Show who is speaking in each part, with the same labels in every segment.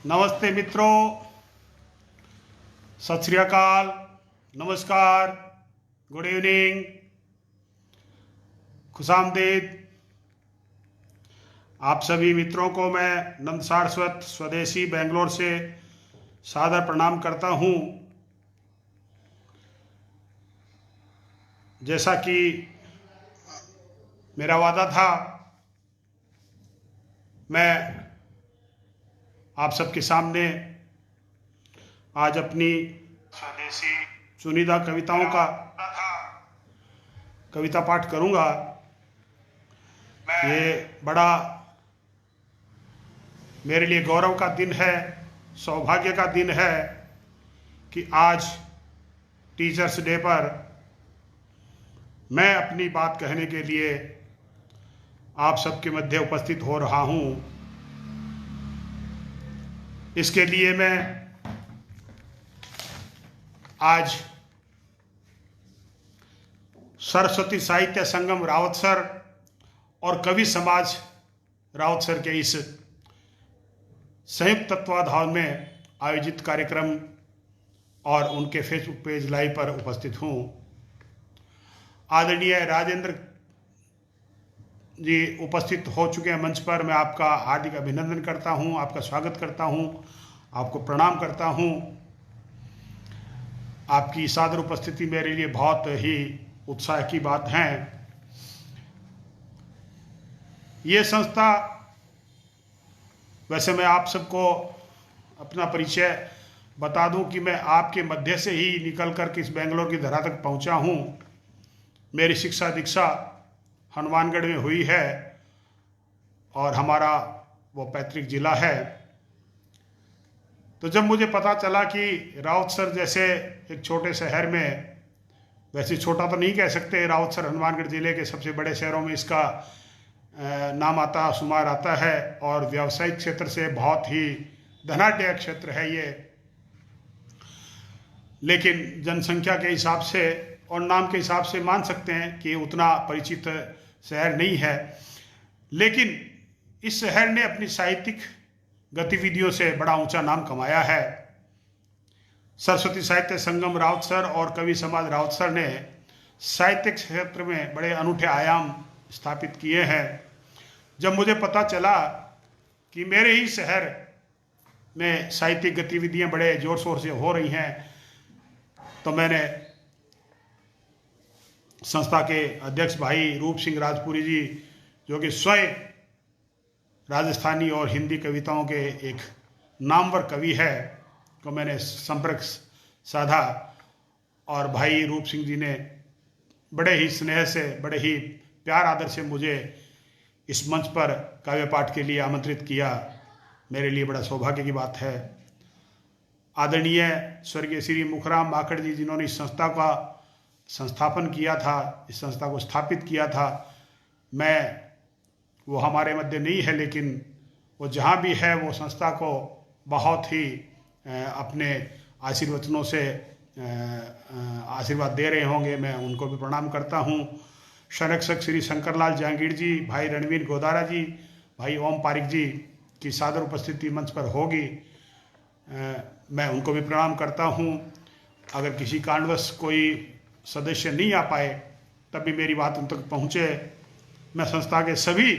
Speaker 1: नमस्ते मित्रों, सत श्री अकाल, नमस्कार, गुड इवनिंग, खुशामदीद। आप सभी मित्रों को मैं नंद सारस्वत स्वदेशी बेंगलोर से सादर प्रणाम करता हूं। जैसा कि मेरा वादा था, मैं आप सबके सामने आज अपनी स्वदेशी चुनिंदा कविताओं का कविता पाठ करूंगा। ये बड़ा मेरे लिए गौरव का दिन है, सौभाग्य का दिन है कि आज टीचर्स डे पर मैं अपनी बात कहने के लिए आप सबके मध्य उपस्थित हो रहा हूं। इसके लिए मैं आज सरस्वती साहित्य संगम रावतसर और कवि समाज रावतसर के इस संयुक्त तत्वाधान में आयोजित कार्यक्रम और उनके फेसबुक पेज लाइव पर उपस्थित हूँ। आदरणीय राजेंद्र जी उपस्थित हो चुके हैं मंच पर। मैं आपका हार्दिक अभिनंदन करता हूं, आपका स्वागत करता हूं, आपको प्रणाम करता हूं। आपकी सादर उपस्थिति मेरे लिए बहुत ही उत्साह की बात है। ये संस्था, वैसे मैं आप सबको अपना परिचय बता दूं कि मैं आपके मध्य से ही निकल कर के इस बेंगलोर की धरा तक पहुंचा हूं। मेरी शिक्षा दीक्षा हनुमानगढ़ में हुई है और हमारा वो पैतृक जिला है। तो जब मुझे पता चला कि रावतसर जैसे एक छोटे शहर में, वैसे छोटा तो नहीं कह सकते, रावतसर हनुमानगढ़ जिले के सबसे बड़े शहरों में इसका नाम आता, शुमार आता है और व्यावसायिक क्षेत्र से बहुत ही धनाढ्य क्षेत्र है ये। लेकिन जनसंख्या के हिसाब से और नाम के हिसाब से मान सकते हैं कि उतना परिचित शहर नहीं है। लेकिन इस शहर ने अपनी साहित्यिक गतिविधियों से बड़ा ऊंचा नाम कमाया है। सरस्वती साहित्य संगम रावतसर और कवि समाज रावतसर ने साहित्यिक क्षेत्र में बड़े अनूठे आयाम स्थापित किए हैं। जब मुझे पता चला कि मेरे ही शहर में साहित्यिक गतिविधियां बड़े जोर शोर से हो रही हैं, तो मैंने संस्था के अध्यक्ष भाई रूप सिंह राजपुरी जी, जो कि स्वयं राजस्थानी और हिंदी कविताओं के एक नामवर कवि है, को मैंने संपर्क साधा और भाई रूप सिंह जी ने बड़े ही स्नेह से, बड़े ही प्यार आदर से मुझे इस मंच पर काव्य पाठ के लिए आमंत्रित किया। मेरे लिए बड़ा सौभाग्य की बात है। आदरणीय स्वर्गीय श्री मुखराम माकड़ जी, जिन्होंने इस संस्था का संस्थापन किया था, इस संस्था को स्थापित किया था, वो हमारे मध्य नहीं है, लेकिन वो जहाँ भी है वो संस्था को बहुत ही अपने आशीर्वचनों से आशीर्वाद दे रहे होंगे। मैं उनको भी प्रणाम करता हूँ। संरक्षक श्री शंकरलाल जहांगीर जी, भाई रणवीर गोदारा जी, भाई ओम पारिक जी की सादर उपस्थिति मंच पर होगी। मैं उनको भी प्रणाम करता हूँ। अगर किसी कारणवश कोई सदस्य नहीं आ पाए तब भी मेरी बात उन तक पहुँचे। मैं संस्था के सभी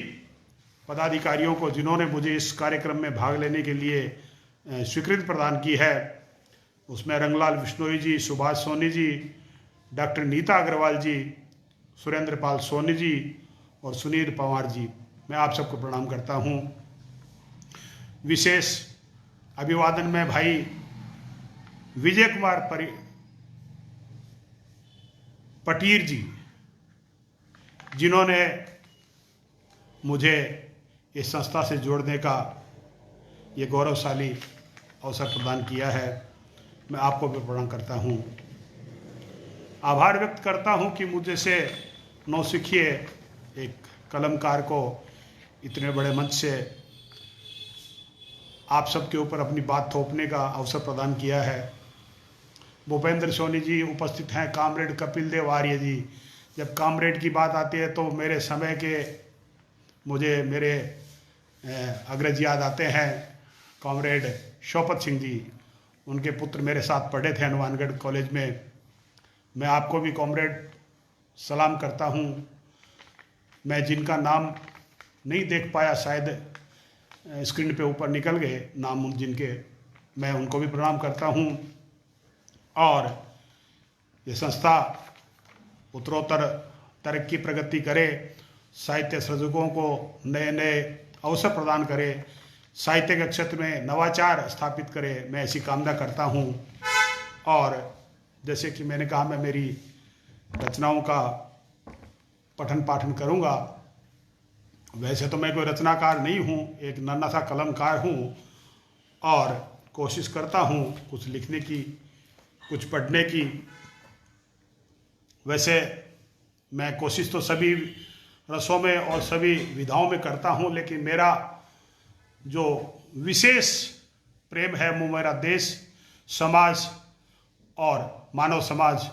Speaker 1: पदाधिकारियों को, जिन्होंने मुझे इस कार्यक्रम में भाग लेने के लिए स्वीकृति प्रदान की है, उसमें रंगलाल बिश्नोई जी, सुभाष सोनी जी, डॉक्टर नीता अग्रवाल जी, सुरेंद्र पाल सोनी जी और सुनील पवार जी, मैं आप सबको प्रणाम करता हूँ। विशेष अभिवादन में भाई विजय कुमार पटीर जी, जिन्होंने मुझे इस संस्था से जोड़ने का ये गौरवशाली अवसर प्रदान किया है। मैं आपको भी प्रणाम करता हूँ। आभार व्यक्त करता हूँ कि मुझे से नौसिखिए एक कलमकार को इतने बड़े मंच से आप सबके ऊपर अपनी बात थोपने का अवसर प्रदान किया है। भूपेंद्र सोनी जी उपस्थित हैं, कामरेड कपिल देव आर्य जी। जब कामरेड की बात आती है तो मेरे समय के मुझे मेरे अग्रज याद आते हैं, कॉमरेड शौकत सिंह जी। उनके पुत्र मेरे साथ पढ़े थे हनुमानगढ़ कॉलेज में। मैं आपको भी कॉमरेड सलाम करता हूँ। मैं जिनका नाम नहीं देख पाया, शायद स्क्रीन पे ऊपर निकल गए नाम जिनके, मैं उनको भी प्रणाम करता हूँ। और ये संस्था उत्तरोत्तर तरक्की प्रगति करे, साहित्य सृजकों को नए नए अवसर प्रदान करे, साहित्य के क्षेत्र में नवाचार स्थापित करे, मैं ऐसी कामना करता हूँ। और जैसे कि मैंने कहा, मैं मेरी रचनाओं का पठन पाठन करूँगा। वैसे तो मैं कोई रचनाकार नहीं हूँ, एक नन्हा सा कलमकार हूँ, और कोशिश करता हूँ कुछ लिखने की, कुछ पढ़ने की। वैसे मैं कोशिश तो सभी रसों में और सभी विधाओं में करता हूँ, लेकिन मेरा जो विशेष प्रेम है वो मेरा देश, समाज और मानव समाज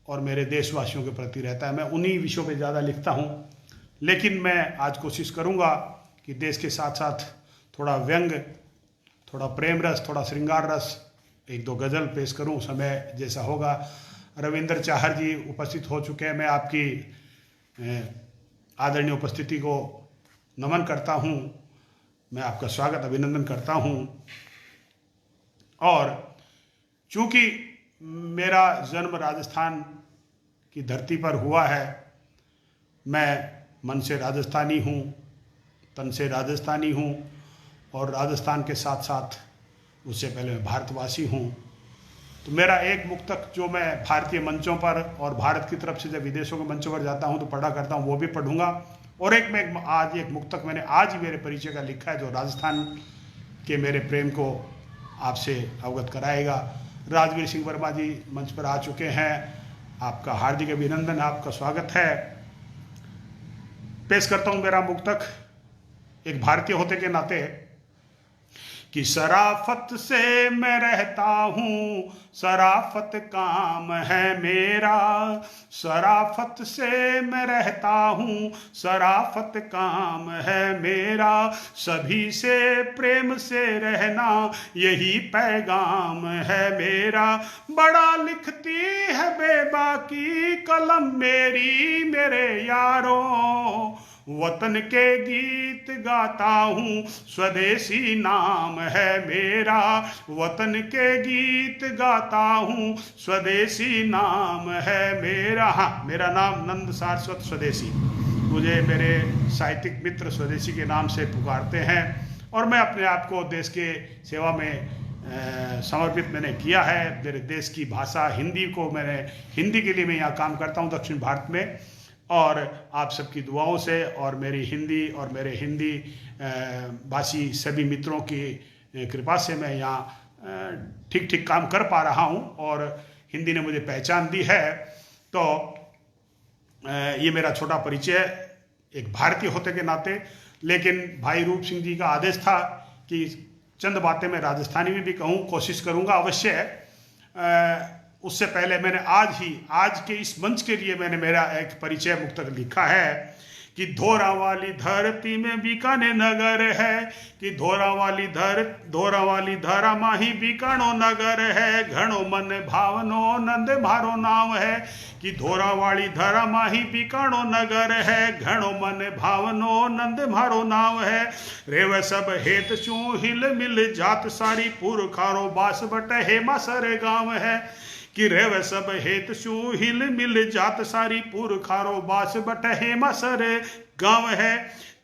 Speaker 1: और मेरे देशवासियों के प्रति रहता है। मैं उन्हीं विषयों पे ज़्यादा लिखता हूँ। लेकिन मैं आज कोशिश करूँगा कि देश के साथ साथ थोड़ा व्यंग, थोड़ा प्रेम रस, थोड़ा श्रृंगार रस, एक दो गज़ल पेश करूँ, समय जैसा होगा। रविंद्र चाहर जी उपस्थित हो चुके हैं। मैं आपकी आदरणीय उपस्थिति को नमन करता हूँ, मैं आपका स्वागत अभिनंदन करता हूँ। और चूँकि मेरा जन्म राजस्थान की धरती पर हुआ है, मैं मन से राजस्थानी हूँ, तन से राजस्थानी हूँ, और राजस्थान के साथ साथ उससे पहले मैं भारतवासी हूँ। तो मेरा एक मुक्तक जो मैं भारतीय मंचों पर और भारत की तरफ से जब विदेशों के मंचों पर जाता हूँ तो पढ़ा करता हूँ, वो भी पढ़ूंगा। और आज एक मुक्तक मैंने आज ही मेरे परिचय का लिखा है, जो राजस्थान के मेरे प्रेम को आपसे अवगत कराएगा। राजवीर सिंह वर्मा जी मंच पर आ चुके हैं, आपका हार्दिक अभिनंदन, आपका स्वागत है। पेश करता हूँ मेरा मुक्तक एक भारतीय होते के नाते कि शराफत से मैं रहता हूँ, शराफत काम है मेरा, शराफत से मैं रहता हूँ, शराफत काम है मेरा, सभी से प्रेम से रहना यही पैगाम है मेरा। बड़ा लिखती है बेबाकी कलम मेरी मेरे यारों, वतन के गीत गाता हूँ, स्वदेशी नाम है मेरा, वतन के गीत गाता हूँ, स्वदेशी नाम है मेरा। हाँ, मेरा नाम नंद सारस्वत स्वदेशी, मुझे मेरे साहित्यिक मित्र स्वदेशी के नाम से पुकारते हैं, और मैं अपने आप को देश के सेवा में समर्पित मैंने किया है। मेरे देश की भाषा हिंदी को हिंदी के लिए मैं यहाँ काम करता हूँ दक्षिण भारत में, और आप सबकी दुआओं से और मेरी हिंदी और मेरे हिंदी भाषी सभी मित्रों की कृपा से मैं यहाँ ठीक ठीक काम कर पा रहा हूँ, और हिंदी ने मुझे पहचान दी है। तो ये मेरा छोटा परिचय एक भारतीय होते के नाते। लेकिन भाई रूप सिंह जी का आदेश था कि चंद बातें मैं राजस्थानी में भी कहूँ, कोशिश करूँगा अवश्य। उससे पहले मैंने आज के इस मंच के लिए मैंने मेरा एक परिचय मुक्तक लिखा है कि धोरा वाली धरती में बीकाने नगर है, कि धोरा वाली धरा माही बीकानो नगर है, घणो मन भावनो नंद मारो नाम है, कि धोरा वाली धरा माही बीकानो नगर है, घणो मन भावनो नंद मारो नाम है। रेव सब हेत चू हिल मिल जात सारी पुरखारो बास बट हेमा सर गाँव है, कि रेव सब हेत शू हिल मिल जात सारी पुरखारो बास बट हेमा सर गाँव है।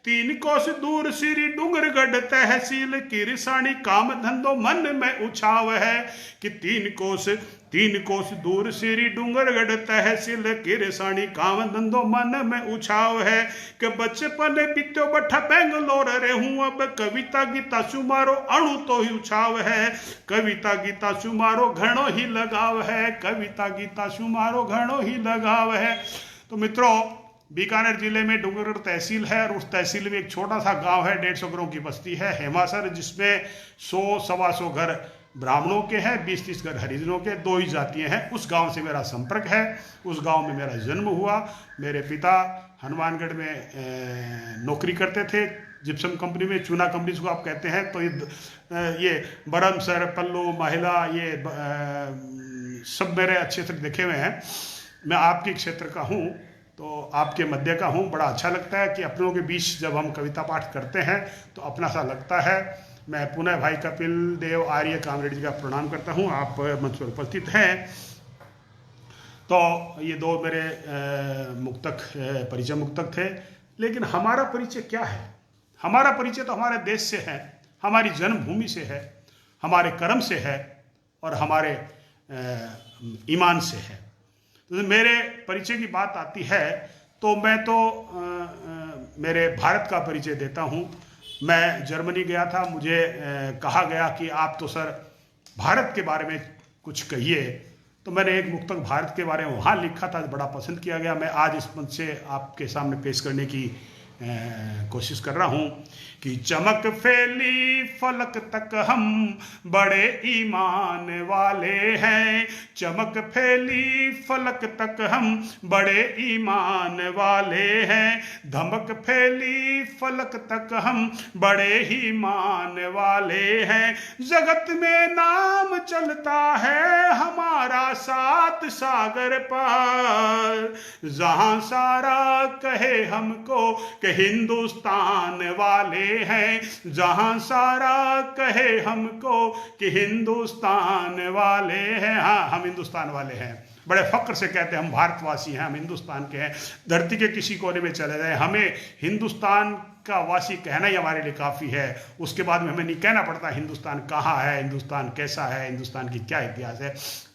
Speaker 1: 3 कोस दूर श्री डूंगरगढ़ तहसील, किरसानी काम धंधो मन में उछाव है, कि 3 कोस दूर श्री डूंगरगढ़ तहसील, किरसानी काम धंधो मन में उछाव है, कि बचपन बीत्यो बठा बेंगलोर रे हूँ, अब कविता गीता सुमारो अणु तो ही उछाव है, कविता गीता सुमारो घणो ही लगाव है, कविता गीता सुमारो घणो ही लगाव है। तो मित्रों, बीकानेर जिले में डूंगरगढ़ तहसील है, और उस तहसील में एक छोटा सा गांव है, 150 घरों की बस्ती है हेमासर, जिसमें 100-125 घर ब्राह्मणों के हैं, 20-30 घर हरिजनों के, 2 ही जातियां हैं। उस गांव से मेरा संपर्क है, उस गांव में मेरा जन्म हुआ। मेरे पिता हनुमानगढ़ में नौकरी करते थे, जिप्सम कंपनी में, चूना कंपनी को आप कहते हैं। तो ये बरम सर, पल्लू, महिला, ये सब मेरे अच्छे से देखे हुए हैं। मैं आपके क्षेत्र का हूँ, तो आपके मध्य का हूँ। बड़ा अच्छा लगता है कि अपनों के बीच जब हम कविता पाठ करते हैं तो अपना सा लगता है। मैं पुनः भाई कपिल देव आर्य कामरेड्डी जी का प्रणाम करता हूँ। आप मंच पर उपस्थित हैं। तो ये दो मेरे मुक्तक, परिचय मुक्तक थे। लेकिन हमारा परिचय क्या है? हमारा परिचय तो हमारे देश से है, हमारी जन्मभूमि से है, हमारे कर्म से है और हमारे ईमान से है। तो मेरे परिचय की बात आती है तो मैं तो मेरे भारत का परिचय देता हूँ। मैं जर्मनी गया था, मुझे कहा गया कि आप तो सर भारत के बारे में कुछ कहिए। तो मैंने एक मुक्तक भारत के बारे में वहाँ लिखा था, बड़ा पसंद किया गया। मैं आज इस मंच से आपके सामने पेश करने की कोशिश कर रहा हूँ कि चमक फैली फलक तक हम बड़े ईमान वाले हैं। चमक फैली फलक तक हम बड़े ईमान वाले हैं। धमक फैली फलक तक हम बड़े ही मान वाले हैं। जगत में नाम चलता है हमारा सात सागर पार। जहां सारा कहे हमको कि हिंदुस्तान वाले हैं। जहां सारा कहे हमको कि हिंदुस्तान वाले हैं। हाँ, हम हिंदुस्तान वाले हैं। बड़े फक्र से कहते हैं हम भारतवासी हैं, हम हिंदुस्तान के हैं। धरती के किसी कोने में चले जाए, हमें हिंदुस्तान का वासी कहना ही हमारे लिए काफ़ी है। उसके बाद में हमें नहीं कहना पड़ता हिंदुस्तान कहाँ है, हिंदुस्तान कैसा है, हिंदुस्तान की क्या इतिहास है।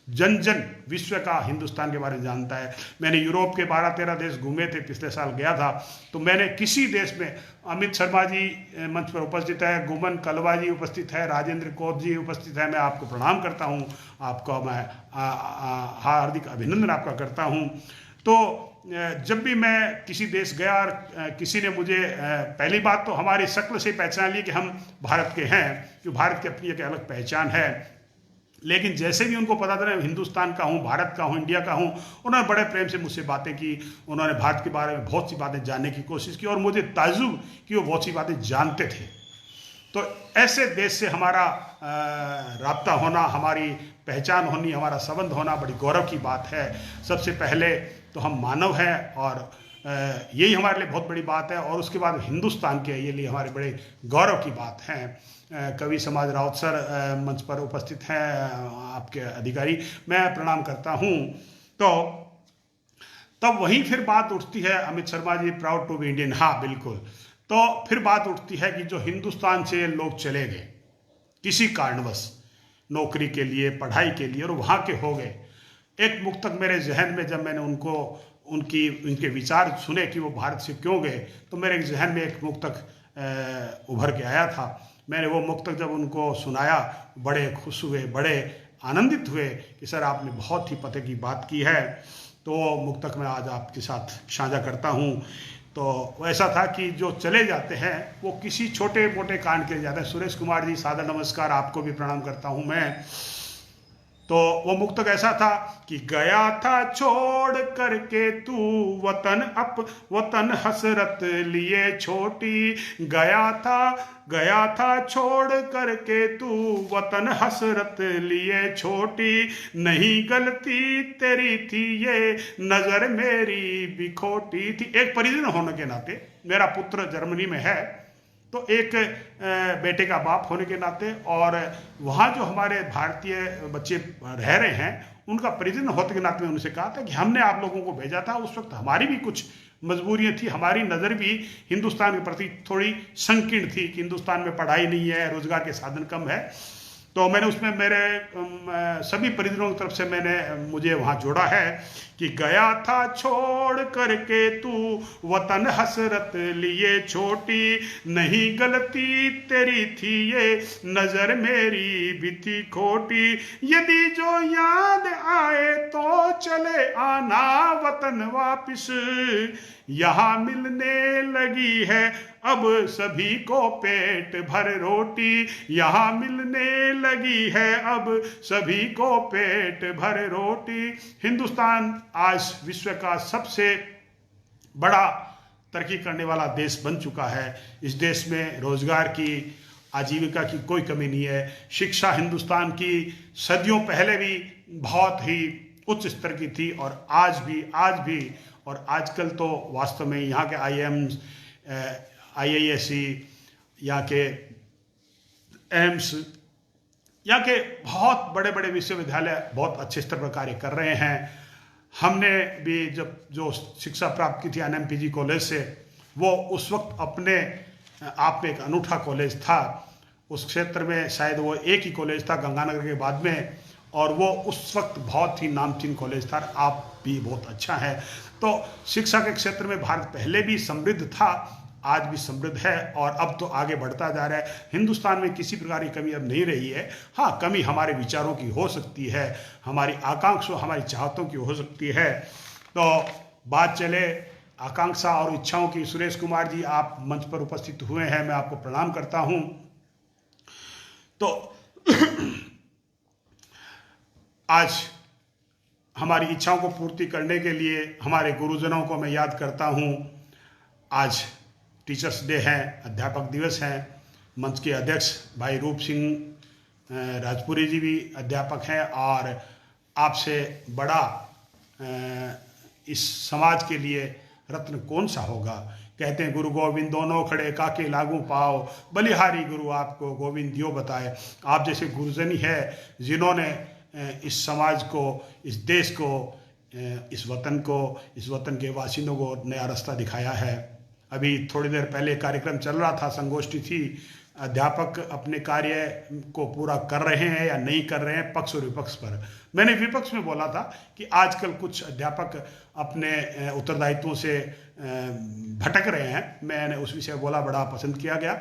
Speaker 1: जन जन विश्व का हिंदुस्तान के बारे में जानता है। मैंने यूरोप के 12-13 देश घूमे थे, पिछले साल गया था। तो मैंने किसी देश में, अमित शर्मा जी मंच पर उपस्थित है, गुमन कलवा जी उपस्थित है, राजेंद्र कौर जी उपस्थित है, मैं आपको प्रणाम करता हूँ। आपका मैं हार्दिक अभिनंदन आपका करता हूँ। तो जब भी मैं किसी देश गया और किसी ने मुझे, पहली बात तो हमारी शक्ल से पहचान ली कि हम भारत के हैं, क्योंकि भारत की अपनी एक अलग पहचान है। लेकिन जैसे भी उनको पता था मैं हिंदुस्तान का हूँ, भारत का हूँ, इंडिया का हूँ, उन्होंने बड़े प्रेम से मुझसे बातें की। उन्होंने भारत के बारे में बहुत सी बातें जानने की कोशिश की और मुझे ताज्जुब कि वो बहुत सी बातें जानते थे। तो ऐसे देश से हमारा राब्ता होना, हमारी पहचान होनी, हमारा संबंध होना बड़ी गौरव की बात है। सबसे पहले तो हम मानव हैं और यही हमारे लिए बहुत बड़ी बात है। और उसके बाद हिंदुस्तान के ये लिए हमारे बड़े गौरव की बात है। कवि समाज राउत सर मंच पर उपस्थित हैं, आपके अधिकारी, मैं प्रणाम करता हूँ। तो तब वहीं फिर बात उठती है, Amit Sharma ji proud to be Indian, हाँ बिल्कुल। तो फिर बात उठती है कि जो हिंदुस्तान से लोग चले गए किसी कारणवश, नौकरी के लिए, पढ़ाई के लिए, और वहाँ के हो गए। एक मुक्तक मेरे जहन में, जब मैंने उनके विचार सुने कि वो भारत से क्यों गए, तो मेरे जहन में एक मुक्तक उभर के आया था। मैंने वो मुक्तक जब उनको सुनाया, बड़े खुश हुए, बड़े आनंदित हुए कि सर आपने बहुत ही पते की बात की है। तो मुक्तक मैं आज आपके साथ साझा करता हूँ। तो ऐसा था कि जो चले जाते हैं वो किसी छोटे मोटे कांड के लिए जाते हैं। सुरेश कुमार जी, सादर नमस्कार, आपको भी प्रणाम करता हूँ मैं। तो वो मुक्तक ऐसा था कि गया था छोड़ करके तू वतन हसरत लिए छोटी। गया था छोड़ करके तू वतन हसरत लिए छोटी। नहीं गलती तेरी थी ये नजर मेरी भी खोटी थी। एक परिजन होने के नाते, मेरा पुत्र जर्मनी में है, तो एक बेटे का बाप होने के नाते, और वहाँ जो हमारे भारतीय बच्चे रह रहे हैं उनका परिजन होने के नाते मैं उनसे कहा था कि हमने आप लोगों को भेजा था, उस वक्त हमारी भी कुछ मजबूरियाँ थी, हमारी नज़र भी हिंदुस्तान के प्रति थोड़ी संकीर्ण थी कि हिंदुस्तान में पढ़ाई नहीं है, रोजगार के साधन कम है। तो मैंने उसमें मेरे सभी परिजनों की तरफ से मुझे वहाँ जोड़ा है कि गया था छोड़ करके तू वतन हसरत लिए छोटी। नहीं गलती तेरी थी ये नजर मेरी भी थी खोटी। यदि जो याद आए तो चले आना वतन वापिस। यहाँ मिलने लगी है अब सभी को पेट भर रोटी। यहाँ मिलने लगी है अब सभी को पेट भर रोटी। हिंदुस्तान आज विश्व का सबसे बड़ा तरक्की करने वाला देश बन चुका है। इस देश में रोजगार की, आजीविका की कोई कमी नहीं है। शिक्षा हिंदुस्तान की सदियों पहले भी बहुत ही उच्च स्तर की थी और आज भी और आजकल तो वास्तव में यहाँ के IIMs, IISc, यहाँ के एम्स, यहाँ के बहुत बड़े बड़े विश्वविद्यालय बहुत अच्छे स्तर पर कार्य कर रहे हैं। हमने भी जब जो शिक्षा प्राप्त की थी NMPG कॉलेज से, वो उस वक्त अपने आप में एक अनूठा कॉलेज था। उस क्षेत्र में शायद वो एक ही कॉलेज था गंगानगर के बाद में, और वो उस वक्त बहुत ही नामचीन कॉलेज था। आप भी बहुत अच्छा है। तो शिक्षा के क्षेत्र में भारत पहले भी समृद्ध था, आज भी समृद्ध है और अब तो आगे बढ़ता जा रहा है। हिंदुस्तान में किसी प्रकार की कमी अब नहीं रही है। हाँ, कमी हमारे विचारों की हो सकती है, हमारी आकांक्षा, हमारी चाहतों की हो सकती है। तो बात चले आकांक्षा और इच्छाओं की। सुरेश कुमार जी, आप मंच पर उपस्थित हुए हैं, मैं आपको प्रणाम करता हूं। तो आज हमारी इच्छाओं को पूर्ति करने के लिए हमारे गुरुजनों को मैं याद करता हूं। आज टीचर्स डे है, अध्यापक दिवस है। मंच के अध्यक्ष भाई रूप सिंह राजपुरी जी भी अध्यापक हैं, और आपसे बड़ा इस समाज के लिए रत्न कौन सा होगा। कहते हैं गुरु गोविंद दोनों खड़े काके लागू पाओ, बलिहारी गुरु आपको गोविंद दियो बताए। आप जैसे गुरुजनी है जिन्होंने इस समाज को, इस देश को, इस वतन के वासियों को नया रास्ता दिखाया है। अभी थोड़ी देर पहले कार्यक्रम चल रहा था, संगोष्ठी थी। अध्यापक अपने कार्य को पूरा कर रहे हैं या नहीं कर रहे हैं, पक्ष और विपक्ष पर। मैंने विपक्ष में बोला था कि आजकल कुछ अध्यापक अपने उत्तरदायित्वों से भटक रहे हैं। मैंने उस विषय बोला, बड़ा पसंद किया गया।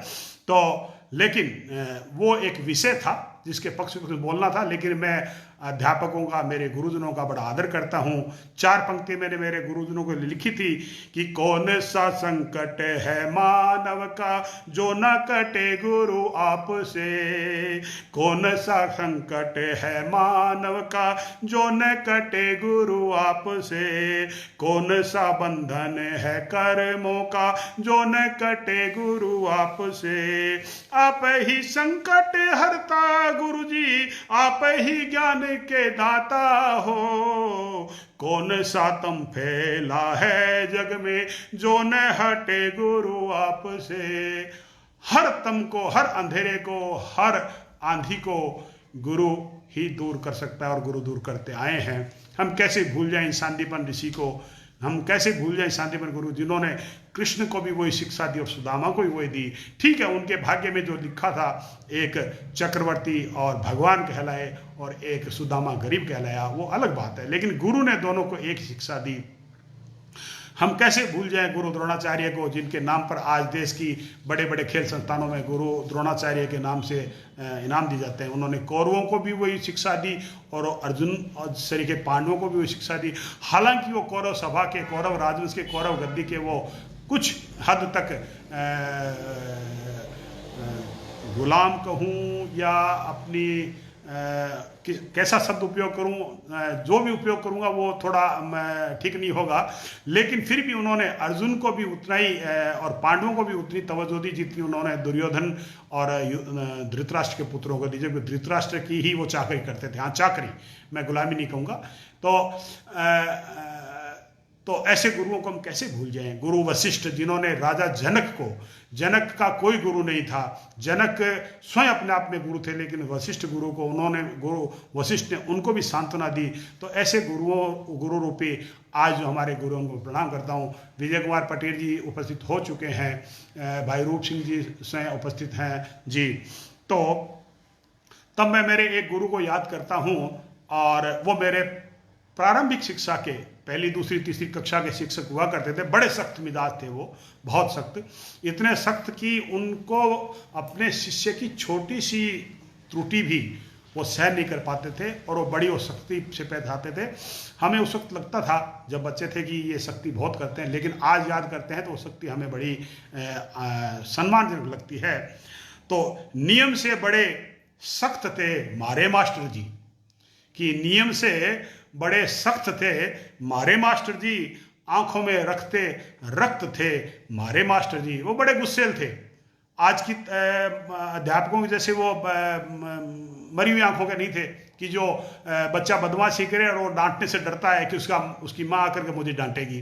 Speaker 1: तो लेकिन वो एक विषय था जिसके पक्ष में बोलना था, लेकिन मैं अध्यापकों का, मेरे गुरुजनों का बड़ा आदर करता हूँ। 4 पंक्ति मैंने मेरे गुरुजनों को लिखी थी कि कौन सा संकट है मानव का जो न कटे गुरु आप से, कौन सा संकट है मानव का जो न कटे गुरु आप से, कौन सा बंधन है कर्मों का जो न कटे गुरु आप से। आप ही संकट हरता गुरु जी, आप ही ज्ञान के दाता हो, कौन सा तम फैला है जग में जो न हटे गुरु आप से। हर तम को, हर अंधेरे को, हर आंधी को गुरु ही दूर कर सकता है और गुरु दूर करते आए हैं। हम कैसे भूल जाएं शांतिपन ऋषि को, हम कैसे भूल जाएं शांतिपन गुरु जिन्होंने कृष्ण को भी वही शिक्षा दी और सुदामा को भी वही दी। ठीक है, उनके भाग्य में जो लिखा था, एक चक्रवर्ती और भगवान कहलाए और एक सुदामा गरीब कहलाया, वो अलग बात है, लेकिन गुरु ने दोनों को एक शिक्षा दी। हम कैसे भूल जाएं गुरु द्रोणाचार्य को, जिनके नाम पर आज देश की बड़े बड़े खेल संस्थानों में गुरु द्रोणाचार्य के नाम से इनाम दिए जाते हैं। उन्होंने कौरवों को भी वही शिक्षा दी और अर्जुन और शरी के पांडवों को भी वही शिक्षा दी। हालांकि वो कौरव सभा के, कौरव राजवंश के, कौरव गद्दी के वो कुछ हद तक गुलाम कहूँ या अपनी कैसा शब्द उपयोग करूं, जो भी उपयोग करूंगा वो थोड़ा ठीक नहीं होगा, लेकिन फिर भी उन्होंने अर्जुन को भी उतना ही और पांडवों को भी उतनी तवज्जो दी जितनी उन्होंने दुर्योधन और धृतराष्ट्र के पुत्रों को दी, जबकि धृतराष्ट्र की ही वो चाकरी करते थे। हाँ, चाकरी, मैं गुलामी नहीं कहूँगा। तो ऐसे गुरुओं को हम कैसे भूल जाएं। गुरु वशिष्ठ, जिन्होंने राजा जनक को, जनक का कोई गुरु नहीं था, जनक स्वयं अपने आप में गुरु थे, लेकिन वशिष्ठ गुरु को उन्होंने, गुरु वशिष्ठ ने उनको भी सांत्वना दी। तो ऐसे गुरु रूपी आज जो हमारे गुरुओं को प्रणाम करता हूँ। विजय कुमार पटेल जी उपस्थित हो चुके हैं, भाई रूप सिंह जी स्वयं उपस्थित हैं जी। तो तब मैं मेरे एक गुरु को याद करता हूँ, और वो मेरे प्रारंभिक शिक्षा के 1ली, 2री, 3री कक्षा के शिक्षक हुआ करते थे। बड़े सख्त मिजाज थे वो, बहुत सख्त, इतने सख्त कि उनको अपने शिष्य की छोटी सी त्रुटि भी वो सहन नहीं कर पाते थे, और वो बड़ी वो सख्ती से पेश आते थे। हमें उस वक्त लगता था जब बच्चे थे कि ये सख्ती बहुत करते हैं, लेकिन आज याद करते हैं तो वो सख्ती हमें बड़ी सम्मानजनक लगती है। तो नियम से बड़े सख्त थे मारे मास्टर जी, कि नियम से बड़े सख्त थे मारे मास्टर जी, आंखों में रखते रक्त थे मारे मास्टर जी। वो बड़े गुस्सेल थे। आज की अध्यापकों की जैसे वो मरी हुई आंखों के नहीं थे कि जो बच्चा बदमाशी करे और वो डांटने से डरता है कि उसकी माँ आकर के मुझे डांटेगी।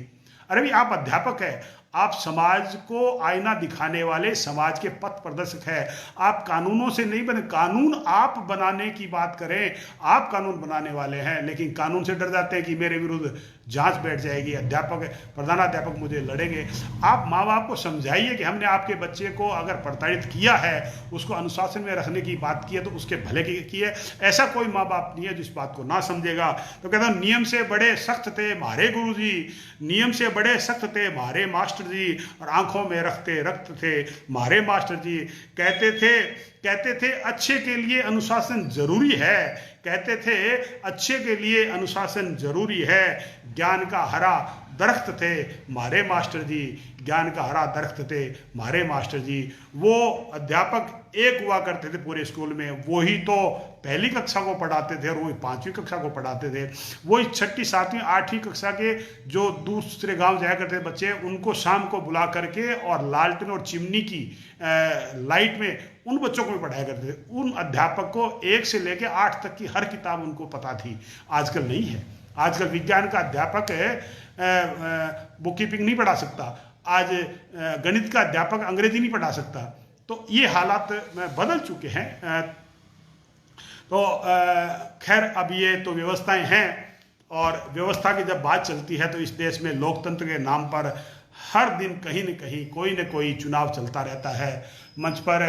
Speaker 1: अरे भाई, आप अध्यापक है, आप समाज को आईना दिखाने वाले समाज के पथ प्रदर्शक है। आप कानूनों से नहीं बने, कानून आप बनाने की बात करें, आप कानून बनाने वाले हैं, लेकिन कानून से डर जाते हैं कि मेरे विरुद्ध जांच बैठ जाएगी, अध्यापक प्रधानाध्यापक मुझे लड़ेंगे। आप माँ बाप को समझाइए कि हमने आपके बच्चे को अगर प्रताड़ित किया है, उसको अनुशासन में रखने की बात की है तो उसके भले की है। ऐसा कोई माँ बाप नहीं है जिस बात को ना समझेगा। तो कहता हूँ, नियम से बड़े सख्त थे मारे गुरु जी, नियम से बड़े सख्त थे मारे मास्टर जी, और आंखों में रखते रक्त थे मारे मास्टर जी। कहते थे अच्छे के लिए अनुशासन जरूरी है, कहते थे अच्छे के लिए अनुशासन जरूरी है। ज्ञान का हरा दरख्त थे मारे मास्टर जी, ज्ञान का हरा दरख्त थे मारे मास्टर जी। वो अध्यापक एक हुआ करते थे पूरे स्कूल में, वही तो पहली कक्षा को पढ़ाते थे और वही 5वीं कक्षा को पढ़ाते थे। वही 6ठी 7वीं 8वीं कक्षा के जो दूसरे गांव जाया करते थे बच्चे, उनको शाम को बुला करके और लालटेन और चिमनी की लाइट में उन बच्चों को भी पढ़ाया करते थे। उन अध्यापक को 1 से लेकर 8 तक की हर किताब उनको पता थी। आजकल नहीं है। आजकल विज्ञान का अध्यापक बुक कीपिंग नहीं पढ़ा सकता, आज गणित का अध्यापक अंग्रेजी नहीं पढ़ा सकता। तो ये हालात बदल चुके हैं। तो खैर, अब ये तो व्यवस्थाएं हैं, और व्यवस्था की जब बात चलती है तो इस देश में लोकतंत्र के नाम पर हर दिन कहीं न कहीं कोई न कोई चुनाव चलता रहता है। मंच पर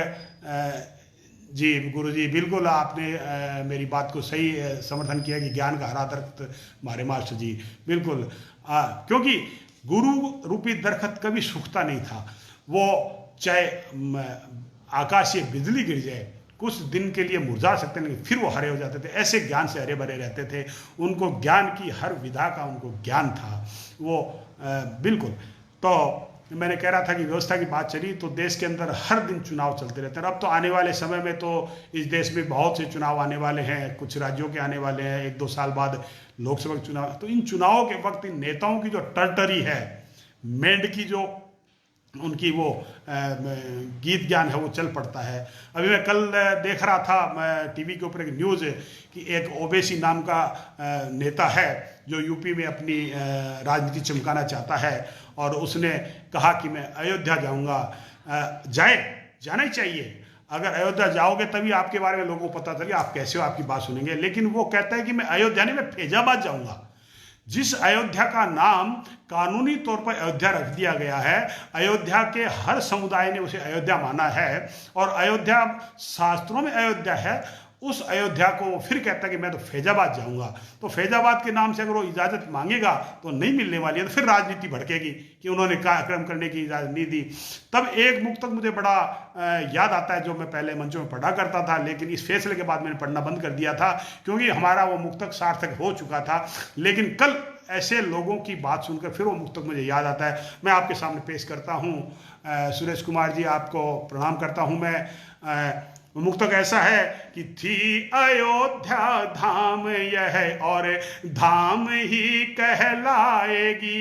Speaker 1: जी गुरुजी, बिल्कुल आपने मेरी बात को सही समर्थन किया कि ज्ञान का हरा दरख्त मारे मास्टर जी, बिल्कुल। क्योंकि गुरु रूपी दरख्त कभी सूखता नहीं था। वो चाहे आकाशीय बिजली गिर जाए, कुछ दिन के लिए मुरझा सकते नहीं, फिर वो हरे हो जाते थे। ऐसे ज्ञान से हरे भरे रहते थे। उनको ज्ञान की हर विधा का उनको ज्ञान था वो, बिल्कुल। तो मैंने कह रहा था कि व्यवस्था की बात चली तो देश के अंदर हर दिन चुनाव चलते रहते हैं। अब तो आने वाले समय में तो इस देश में बहुत से चुनाव आने वाले हैं, कुछ राज्यों के आने वाले हैं, 1-2 साल बाद लोकसभा के चुनाव। तो इन चुनावों के वक्त इन नेताओं की जो टरटरी है, मेंढ की जो उनकी वो गीत ज्ञान है, वो चल पड़ता है। अभी मैं कल देख रहा था टीवी के ऊपर एक न्यूज़ कि एक ओवैसी नाम का नेता है जो यूपी में अपनी राजनीति चमकाना चाहता है, और उसने कहा कि मैं अयोध्या जाऊंगा। जाना ही चाहिए। अगर अयोध्या जाओगे तभी आपके बारे में लोगों को पता चलेगा आप कैसे हो, आपकी बात सुनेंगे। लेकिन वो कहता है कि मैं अयोध्या नहीं, मैं फैजाबाद जाऊंगा। जिस अयोध्या का नाम कानूनी तौर पर अयोध्या रख दिया गया है, अयोध्या के हर समुदाय ने उसे अयोध्या माना है, और अयोध्या शास्त्रों में अयोध्या है, उस अयोध्या को वो फिर कहता है कि मैं तो फैजाबाद जाऊंगा। तो फैजाबाद के नाम से अगर वो इजाज़त मांगेगा तो नहीं मिलने वाली है, तो फिर राजनीति भड़केगी कि उन्होंने कार्यक्रम करने की इजाज़त नहीं दी। तब एक मुक्तक मुझे बड़ा याद आता है जो मैं पहले मंचों में पढ़ा करता था, लेकिन इस फैसले के बाद मैंने पढ़ना बंद कर दिया था क्योंकि हमारा वो मुक्तक सार्थक हो चुका था। लेकिन कल ऐसे लोगों की बात सुनकर फिर वो मुक्तक मुझे याद आता है, मैं आपके सामने पेश करता हूँ। सुरेश कुमार जी, आपको प्रणाम करता हूँ मैं। मुक्तक ऐसा है कि थी अयोध्या धाम यह और धाम ही कहलाएगी,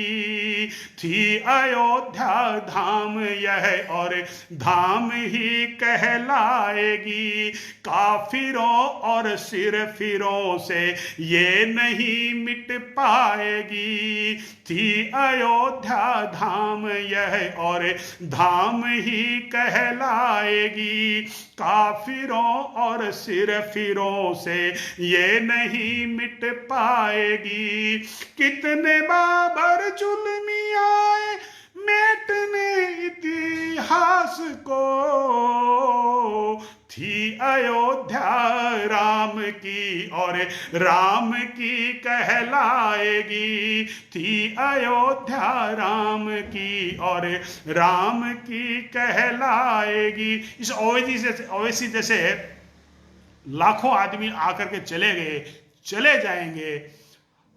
Speaker 1: थी अयोध्या धाम यह और धाम ही कहलाएगी। काफिरों और सिरफिरों से ये नहीं मिट पाएगी, थी अयोध्या धाम यह और धाम ही कहलाएगी। काफिरों और सिरफिरों से ये नहीं मिट पाएगी। कितने बाबर जुल्मी आए मेटने इतिहास को, थी अयोध्या राम की और राम की कहलाएगी, थी अयोध्या राम की और राम की कहलाएगी। इस ओवैसी जैसे लाखों आदमी आकर के चले गए, चले जाएंगे,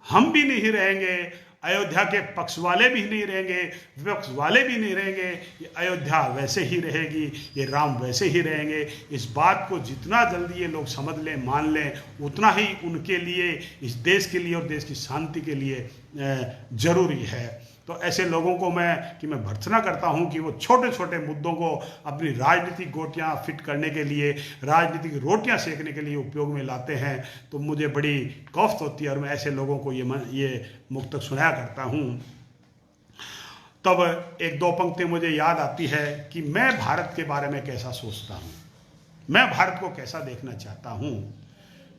Speaker 1: हम भी नहीं रहेंगे, अयोध्या के पक्ष वाले भी नहीं रहेंगे, विपक्ष वाले भी नहीं रहेंगे। ये अयोध्या वैसे ही रहेगी, ये राम वैसे ही रहेंगे। इस बात को जितना जल्दी ये लोग समझ लें, मान लें, उतना ही उनके लिए, इस देश के लिए और देश की शांति के लिए जरूरी है। तो ऐसे लोगों को मैं भर्त्सना करता हूं कि वो छोटे छोटे मुद्दों को अपनी राजनीतिक गोटियां फिट करने के लिए, राजनीतिक रोटियां सेकने के लिए उपयोग में लाते हैं, तो मुझे बड़ी कौफ्त होती है और मैं ऐसे लोगों को ये मुक्तक सुनाया करता हूं। तब एक दो पंक्ति मुझे याद आती है कि मैं भारत के बारे में कैसा सोचता हूं, मैं भारत को कैसा देखना चाहता हूं।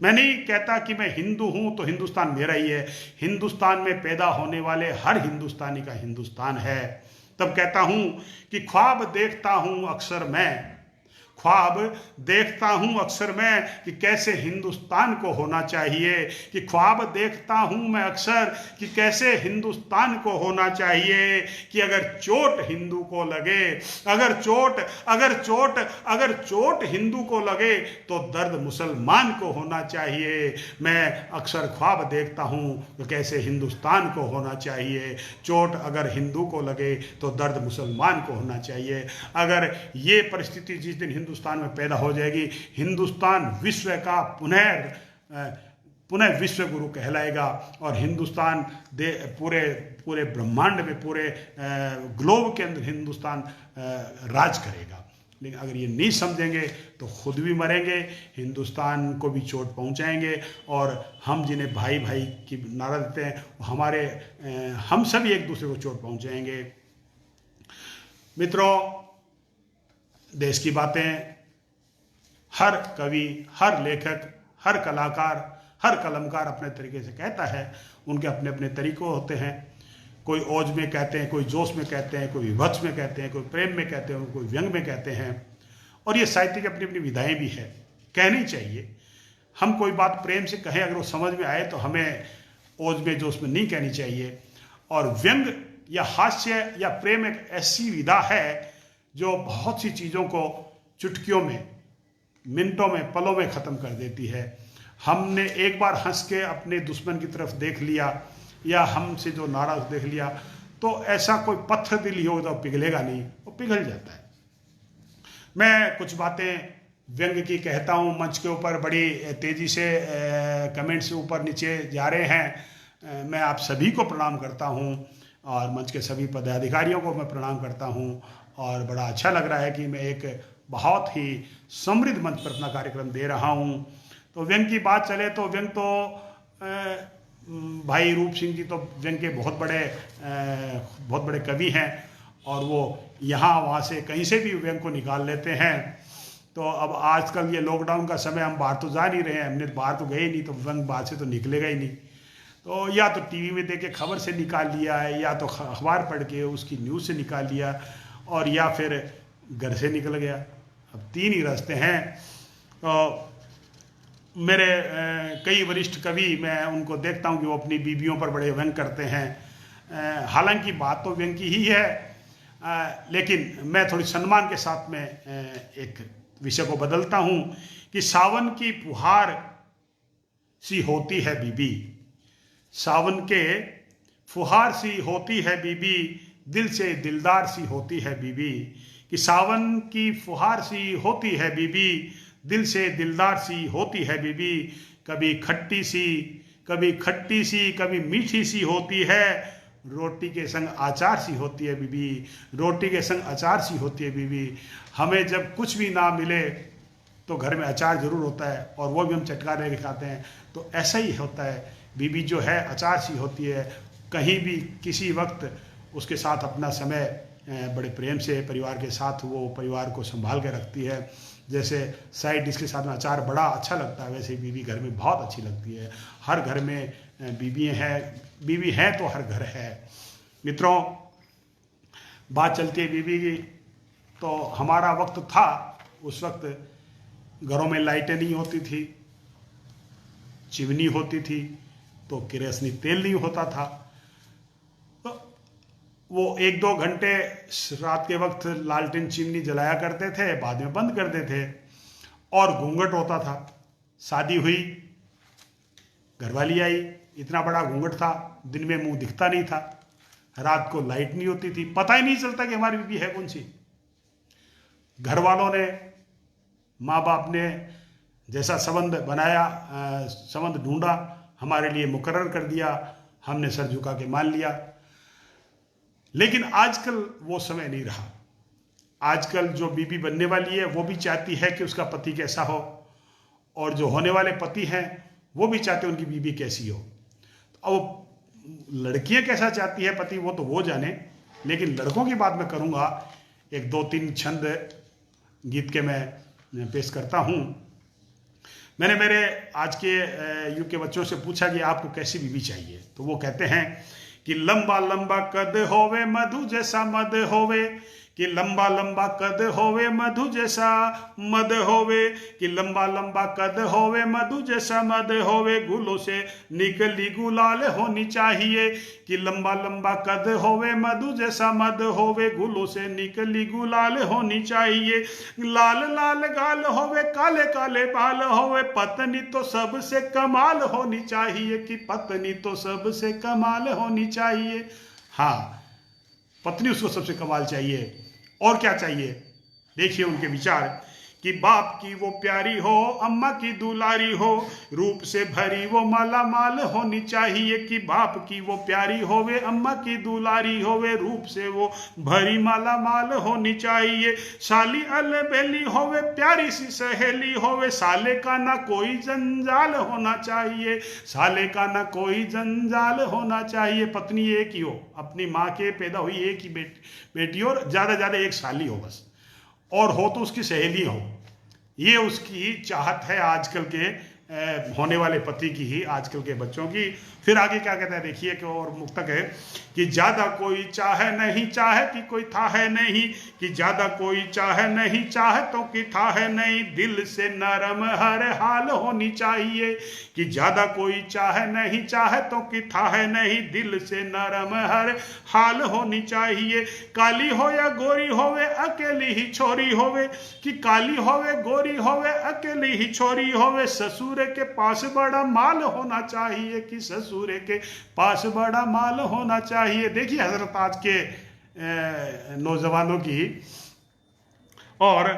Speaker 1: मैं नहीं कहता कि मैं हिंदू हूं तो हिंदुस्तान मेरा ही है, हिंदुस्तान में पैदा होने वाले हर हिंदुस्तानी का हिंदुस्तान है। तब कहता हूं कि ख्वाब देखता हूं अक्सर मैं, ख्वाब देखता हूं अक्सर मैं कि कैसे हिंदुस्तान को होना चाहिए, कि ख्वाब देखता हूं मैं अक्सर कि कैसे हिंदुस्तान को होना चाहिए, कि अगर चोट हिंदू को लगे, अगर चोट हिंदू को लगे तो दर्द मुसलमान को होना चाहिए। मैं अक्सर ख्वाब देखता हूं कि कैसे हिंदुस्तान को होना चाहिए, चोट अगर हिंदू को लगे तो दर्द मुसलमान को होना चाहिए। अगर ये परिस्थिति जिस दिन हिंदुस्तान में पैदा हो जाएगी, हिंदुस्तान विश्व का पुनः विश्व गुरु कहलाएगा और हिंदुस्तान पूरे ब्रह्मांड में, पूरे ग्लोब के अंदर हिंदुस्तान राज करेगा। लेकिन अगर ये नहीं समझेंगे तो खुद भी मरेंगे, हिंदुस्तान को भी चोट पहुंचाएंगे और हम जिन्हें भाई भाई की नारा देते हैं हम सभी एक दूसरे को चोट पहुंचाएंगे। मित्रों, देश की बातें हर कवि, हर लेखक, हर कलाकार, हर कलमकार अपने तरीके से कहता है, उनके अपने अपने तरीक़े होते हैं। कोई ओज में कहते हैं, कोई जोश में कहते हैं, कोई विभत्स में कहते हैं, कोई प्रेम में कहते हैं, कोई व्यंग में कहते हैं। और ये साहित्य की अपनी अपनी विधाएं भी है, कहनी चाहिए। हम कोई बात प्रेम से कहें, अगर वो समझ में आए तो हमें ओज में जोश में नहीं कहनी चाहिए। और व्यंग या हास्य या प्रेम एक ऐसी विधा है जो बहुत सी चीज़ों को चुटकियों में, मिनटों में, पलों में ख़त्म कर देती है। हमने एक बार हंस के अपने दुश्मन की तरफ देख लिया या हमसे जो नाराज़ देख लिया, तो ऐसा कोई पत्थर दिल हो तो पिघलेगा नहीं, वो पिघल जाता है। मैं कुछ बातें व्यंग की कहता हूँ, मंच के ऊपर बड़ी तेज़ी से कमेंट्स ऊपर नीचे जा रहे हैं। मैं आप सभी को प्रणाम करता हूँ और मंच के सभी पदाधिकारियों को मैं प्रणाम करता हूँ और बड़ा अच्छा लग रहा है कि मैं एक बहुत ही समृद्ध मंच पर अपना कार्यक्रम दे रहा हूँ। तो व्यंग की बात चले तो व्यंग तो भाई रूप सिंह जी तो व्यंग के बहुत बड़े कवि हैं और वो यहाँ वहाँ से कहीं से भी व्यंग को निकाल लेते हैं। तो अब आजकल ये लॉकडाउन का समय, हम बाहर तो जा नहीं रहे हैं, हमने बाहर तो गए ही नहीं, तो व्यंग बाहर से तो निकलेगा ही नहीं। तो या तो टीवी में देख के खबर से निकाल लिया है, या तो अखबार पढ़ के उसकी न्यूज़ से निकाल लिया, और या फिर घर से निकल गया। अब तीन ही रास्ते हैं। तो मेरे कई वरिष्ठ कवि, मैं उनको देखता हूँ कि वो अपनी बीवियों पर बड़े व्यंग करते हैं। हालांकि बात तो व्यंग की ही है, लेकिन मैं थोड़ी सम्मान के साथ में एक विषय को बदलता हूँ कि सावन की फुहार सी होती है बीबी, सावन के फुहार सी होती है बीबी, दिल से दिलदार सी होती है बीबी। कि सावन की फुहार सी होती है बीबी, दिल से दिलदार सी होती है बीबी। कभी खट्टी सी, कभी मीठी सी होती है, रोटी के संग अचार सी होती है बीबी, रोटी के संग अचार सी होती है बीबी। हमें जब कुछ भी ना मिले तो घर में अचार जरूर होता है और वो भी हम चटका लेके खाते हैं। तो ऐसा ही होता है, बीबी जो है अचार सी होती है। कहीं भी किसी वक्त उसके साथ अपना समय बड़े प्रेम से परिवार के साथ वो परिवार को संभाल के रखती है। जैसे साइड डिश के साथ में अचार बड़ा अच्छा लगता है, वैसे बीवी घर में बहुत अच्छी लगती है। हर घर में बीवी है तो हर घर है। मित्रों, बात चलती है बीवी की, तो हमारा वक्त था, उस वक्त घरों में लाइटें नहीं होती थी, चिमनी होती थी, तो किरोसिनी तेल नहीं होता था। तो वो 1-2 घंटे रात के वक्त लालटेन चिमनी जलाया करते थे, बाद में बंद कर देते थे। और घूंघट होता था, शादी हुई, घरवाली आई, इतना बड़ा घूंघट था, दिन में मुंह दिखता नहीं था, रात को लाइट नहीं होती थी, पता ही नहीं चलता कि हमारी बीवी है कौन सी। घर वालों ने, माँ बाप ने जैसा संबंध बनाया, संबंध ढूंढा, हमारे लिए मुकर्रर कर दिया, हमने सर झुका के मान लिया। लेकिन आजकल वो समय नहीं रहा। आजकल जो बीबी बनने वाली है वो भी चाहती है कि उसका पति कैसा हो, और जो होने वाले पति हैं वो भी चाहते हैं उनकी बीबी कैसी हो। अब लड़कियां कैसा चाहती है पति, वो तो वो जाने, लेकिन लड़कों की बात मैं करूंगा। एक दो तीन छंद गीत के मैं पेश करता हूं। मैंने मेरे आज के युग के बच्चों से पूछा कि आपको कैसी बीवी चाहिए, तो वो कहते हैं कि लंबा लंबा कद होवे मधु जैसा मद होवे, कि लंबा लंबा कद होवे मधु जैसा मद होवे, कि लंबा लंबा कद होवे मधु जैसा मद होवे, गुलों से निकली गुलाल होनी चाहिए, कि लंबा लंबा कद होवे मधु जैसा मद होवे, गुलों से निकली गुलाल होनी चाहिए, लाल लाल गाल होवे काले काले बाल होवे, पत्नी तो सबसे कमाल होनी चाहिए, कि पत्नी तो सबसे कमाल होनी चाहिए। हाँ, पत्नी उसको सबसे कमाल चाहिए। और क्या चाहिए, देखिए उनके विचार, कि बाप की वो प्यारी हो, अम्मा की दुलारी हो, रूप से भरी वो माला माल होनी चाहिए, कि बाप की वो प्यारी होवे, अम्मा की दुलारी होवे, रूप से वो भरी माला माल होनी चाहिए, साली अलबेली होवे, प्यारी सी सहेली होवे, साले का ना कोई जंजाल होना चाहिए, साले का ना कोई जंजाल होना चाहिए। पत्नी एक ही हो, अपनी माँ के पैदा हुई एक ही बेटी और ज्यादा ज्यादा एक साली हो बस, और हो तो उसकी सहेली हो। ये उसकी चाहत है आजकल के होने वाले पति की ही, आजकल के बच्चों की। फिर आगे क्या कहता है देखिए, कि और मुक्तक है कि ज्यादा कोई चाहे नहीं चाहे कि कोई था है नहीं, कि ज्यादा कोई चाहे नहीं चाहे तो कि था है नहीं, दिल से नरम हर हाल होनी चाहिए, कि ज्यादा कोई चाहे नहीं चाहे तो कि था है नहीं, दिल से नरम हर हाल होनी चाहिए, काली हो या गोरी होवे अकेली ही छोरी होवे, कि काली होवे गोरी होवे अकेली ही छोरी होवे, ससुर के पास बड़ा माल होना चाहिए, कि ससुर के पास बड़ा माल होना चाहिए। देखिए हजरत आज के नौजवानों की। और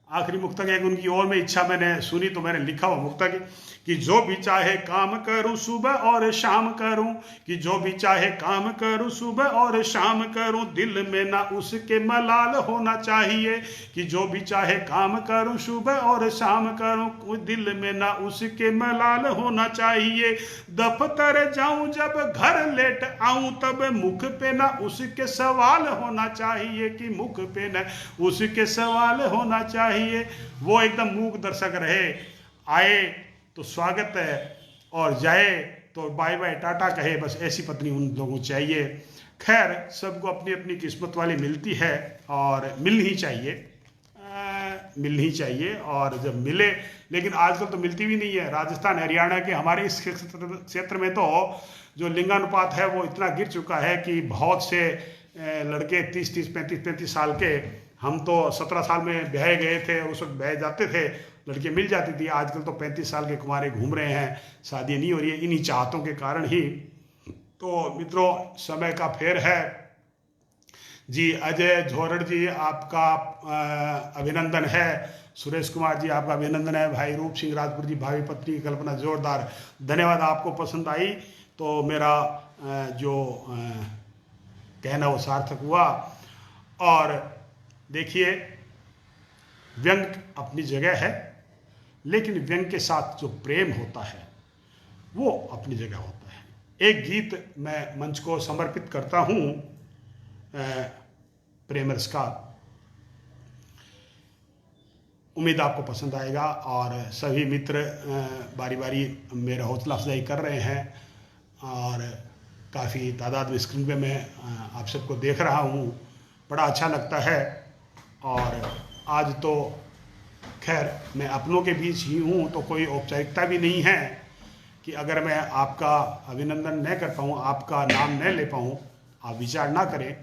Speaker 1: आखिरी मुक्तक एक उनकी और में इच्छा मैंने सुनी तो मैंने लिखा हुआ मुक्तक, कि जो भी चाहे काम करूं सुबह और शाम करूं, कि जो भी चाहे काम करूं सुबह और शाम करूं, दिल में ना उसके मलाल होना चाहिए, कि जो भी चाहे काम करूं सुबह और शाम करूं, दिल में ना उसके मलाल होना चाहिए, दफ्तर जाऊं जब घर लेट आऊं तब मुख पे ना उसके सवाल होना चाहिए, कि मुख पे ना उसके सवाल होना चाहिए। वो एकदम मूक दर्शक रहे, आए तो स्वागत है और जाए तो बाय बाय टाटा कहे, बस ऐसी पत्नी उन लोगों को चाहिए। खैर, सबको अपनी अपनी किस्मत वाली मिलती है और मिलनी चाहिए, मिलनी चाहिए। और जब मिले, लेकिन आजकल तो मिलती भी नहीं है। राजस्थान हरियाणा के हमारे इस क्षेत्र में तो जो लिंगानुपात है वो इतना गिर चुका है कि बहुत से लड़के 30-30, 35-35 साल के, हम तो 17 साल में ब्याहे गए थे, उस वक्त ब्याहे जाते थे, लड़के मिल जाती थी। आजकल तो 35 साल के कुमारे घूम रहे हैं, शादी नहीं हो रही है इन्हीं चाहतों के कारण ही। तो मित्रों, समय का फेर है जी। अजय झोरड़ जी, आपका अभिनंदन है। सुरेश कुमार जी, आपका अभिनंदन है। भाई रूप सिंह राजपुर जी, भावी पत्नी की कल्पना, जोरदार धन्यवाद। आपको पसंद आई तो मेरा जो कहना वो सार्थक हुआ। और देखिए, व्यंग अपनी जगह है, लेकिन व्यंग के साथ जो प्रेम होता है वो अपनी जगह होता है। एक गीत मैं मंच को समर्पित करता हूं प्रेम रस का, उम्मीद आपको पसंद आएगा। और सभी मित्र बारी बारी मेरा हौसला अफजाई कर रहे हैं, और काफ़ी तादाद में स्क्रीन पे मैं आप सबको देख रहा हूँ, बड़ा अच्छा लगता है। और आज तो खैर मैं अपनों के बीच ही हूँ, तो कोई औपचारिकता भी नहीं है कि अगर मैं आपका अभिनंदन न कर पाऊँ, आपका नाम न ले पाऊँ, आप विचार ना करें,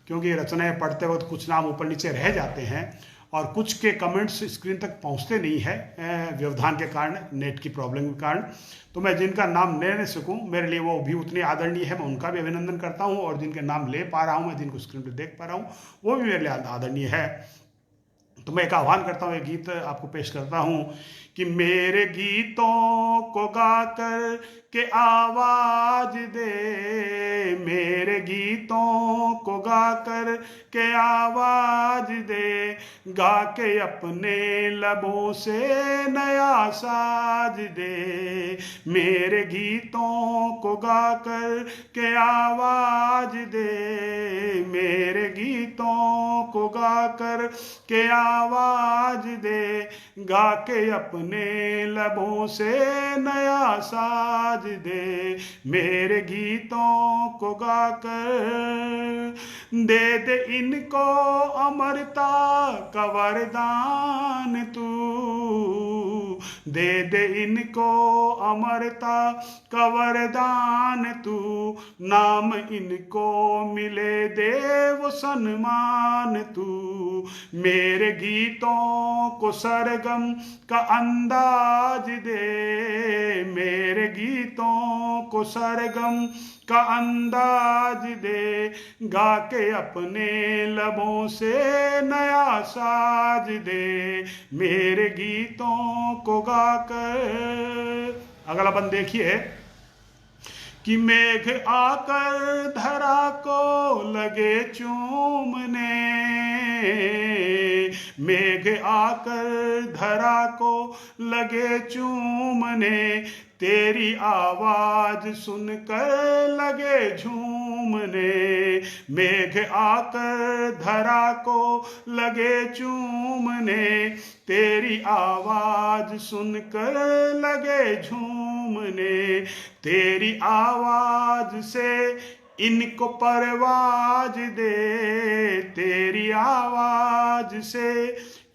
Speaker 1: क्योंकि रचनाएं पढ़ते वक्त कुछ नाम ऊपर नीचे रह जाते हैं और कुछ के कमेंट्स स्क्रीन तक पहुंचते नहीं है व्यवधान के कारण, नेट की प्रॉब्लम के कारण। तो मैं जिनका नाम ले नहीं सकूं, मेरे लिए वो भी उतने आदरणीय है, मैं उनका भी अभिनंदन करता हूं। और जिनके नाम ले पा रहा हूं, मैं जिनको स्क्रीन पर देख पा रहा हूं, वो भी मेरे लिए आदरणीय है। तो मैं एक आह्वान करता हूँ, एक गीत आपको पेश करता हूँ कि मेरे गीतों को गाकर के आवाज दे, मेरे गीतों को गाकर के आवाज दे, गा के अपने लबों से नया साज दे, मेरे गीतों को गाकर के आवाज दे, मेरे गीतों को गाकर के आवाज दे, गा के अपने लबों से नया साज दे, मेरे गीतों को गाकर दे दे इनको अमरता का वरदान तू, दे दे इनको अमरता का वरदान तू, नाम इनको मिले दे वो सन्मान तू, मेरे गीतों को सरगम का अंदाज दे, मेरे गीतों को सरगम का अंदाज दे, गा के अपने लबों से नया साज दे, मेरे गीतों को गाकर। अगला बंद देखिए कि मेघ आकर धरा को लगे चूमने, मेघ आकर धरा को लगे चूमने, तेरी आवाज सुनकर लगे झूमने, मेघ आकर धरा को लगे चूमने, तेरी आवाज सुनकर लगे झूमने, तेरी आवाज से इनको परवाज दे, तेरी आवाज से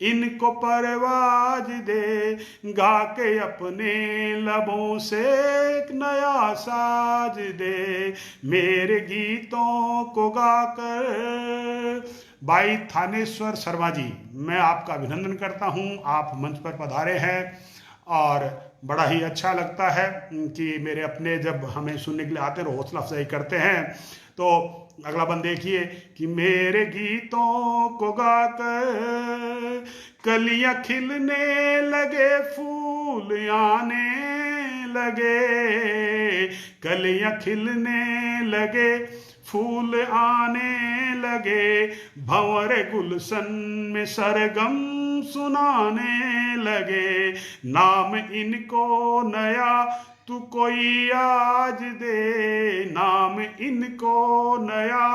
Speaker 1: इनको परवाज दे, गा के अपने लबों से एक नया साज दे, मेरे गीतों को गाकर। भाई थानेश्वर शर्मा जी, मैं आपका अभिनंदन करता हूं, आप मंच पर पधारे हैं और बड़ा ही अच्छा लगता है कि मेरे अपने जब हमें सुनने के लिए आते हैं, हौसला अफजाई करते हैं। तो अगला बंद देखिए कि मेरे गीतों को गाकर कलियां खिलने लगे, फूल आने लगे, कलियां खिलने लगे, फूल आने लगे, भंवर गुलशन में सरगम सुनाने लगे, नाम इनको नया तू कोई आज दे, नाम इनको नया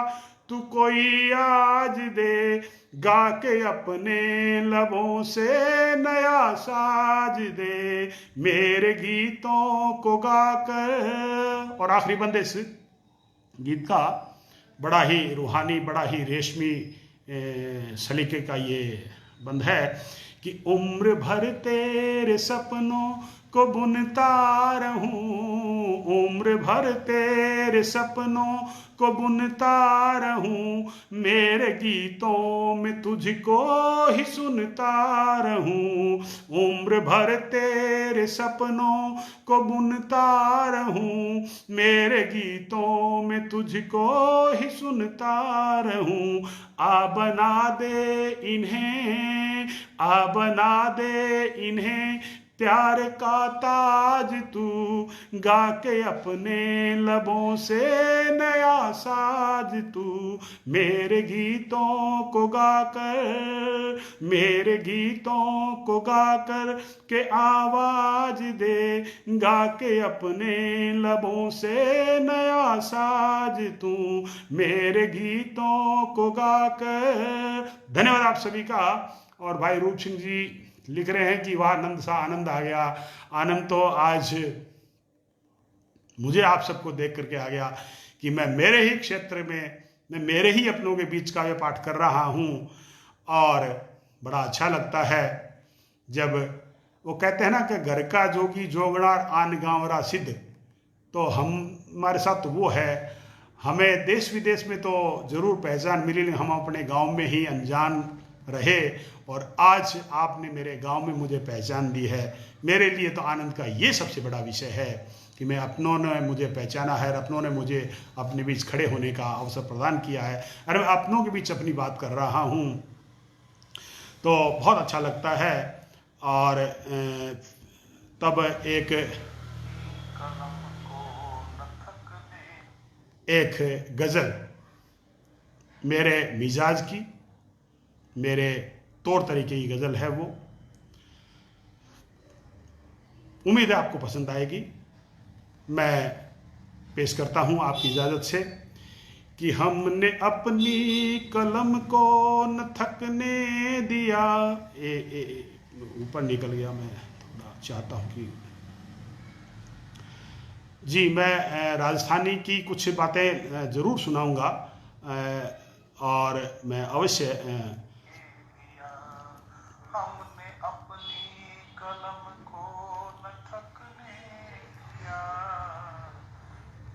Speaker 1: तू कोई आज दे, गा के अपने लबों से नया साज दे, मेरे गीतों को गाकर। और आखिरी बंदे इस गीत का बड़ा ही रूहानी, बड़ा ही रेशमी सलीके का ये बंद है कि उम्र भर तेरे सपनों को बुनता रहूं, उम्र भर तेरे सपनों को बुनता रहूं, मेरे गीतों में तुझको ही सुनता रहूं, उम्र भर तेरे सपनों को बुनता रहूं, मेरे गीतों में तुझको ही सुनता रहूं, आ बना दे इन्हें, आ बना दे इन्हें प्यार का ताज तू, गा के अपने लबों से नया साज तू, मेरे गीतों को गाकर, मेरे गीतों को गाकर के आवाज दे, गा के अपने लबों से नया साज तू, मेरे गीतों को गाकर। धन्यवाद आप सभी का। और भाई रूप सिंह जी लिख रहे हैं कि वाह आनंद सा आनंद आ गया। आनंद तो आज मुझे आप सबको देख करके आ गया कि मैं मेरे ही क्षेत्र में, मैं मेरे ही अपनों के बीच काव्य पाठ कर रहा हूँ और बड़ा अच्छा लगता है जब वो कहते हैं ना कि घर का जोगी जोगड़ा आन गांवरा सिद्ध। तो हमारे साथ वो है, हमें देश विदेश में तो ज़रूर पहचान मिली, लेकिन हम अपने गांव में ही अनजान रहे और आज आपने मेरे गांव में मुझे पहचान दी है। मेरे लिए तो आनंद का ये सबसे बड़ा विषय है कि मैं अपनों ने मुझे पहचाना है, अपनों ने मुझे अपने बीच खड़े होने का अवसर प्रदान किया है और मैं अपनों के बीच अपनी बात कर रहा हूँ, तो बहुत अच्छा लगता है। और तब एक एक गज़ल मेरे मिजाज की, मेरे तौर तरीके की गज़ल है वो। उम्मीद है आपको पसंद आएगी। मैं पेश करता हूँ आपकी इजाज़त से कि हमने अपनी कलम को न थकने दिया। ऊपर निकल गया, मैं थोड़ा चाहता हूँ कि जी मैं राजस्थानी की कुछ बातें ज़रूर सुनाऊंगा और मैं अवश्य
Speaker 2: हमने अपनी कलम को न थकने दिया,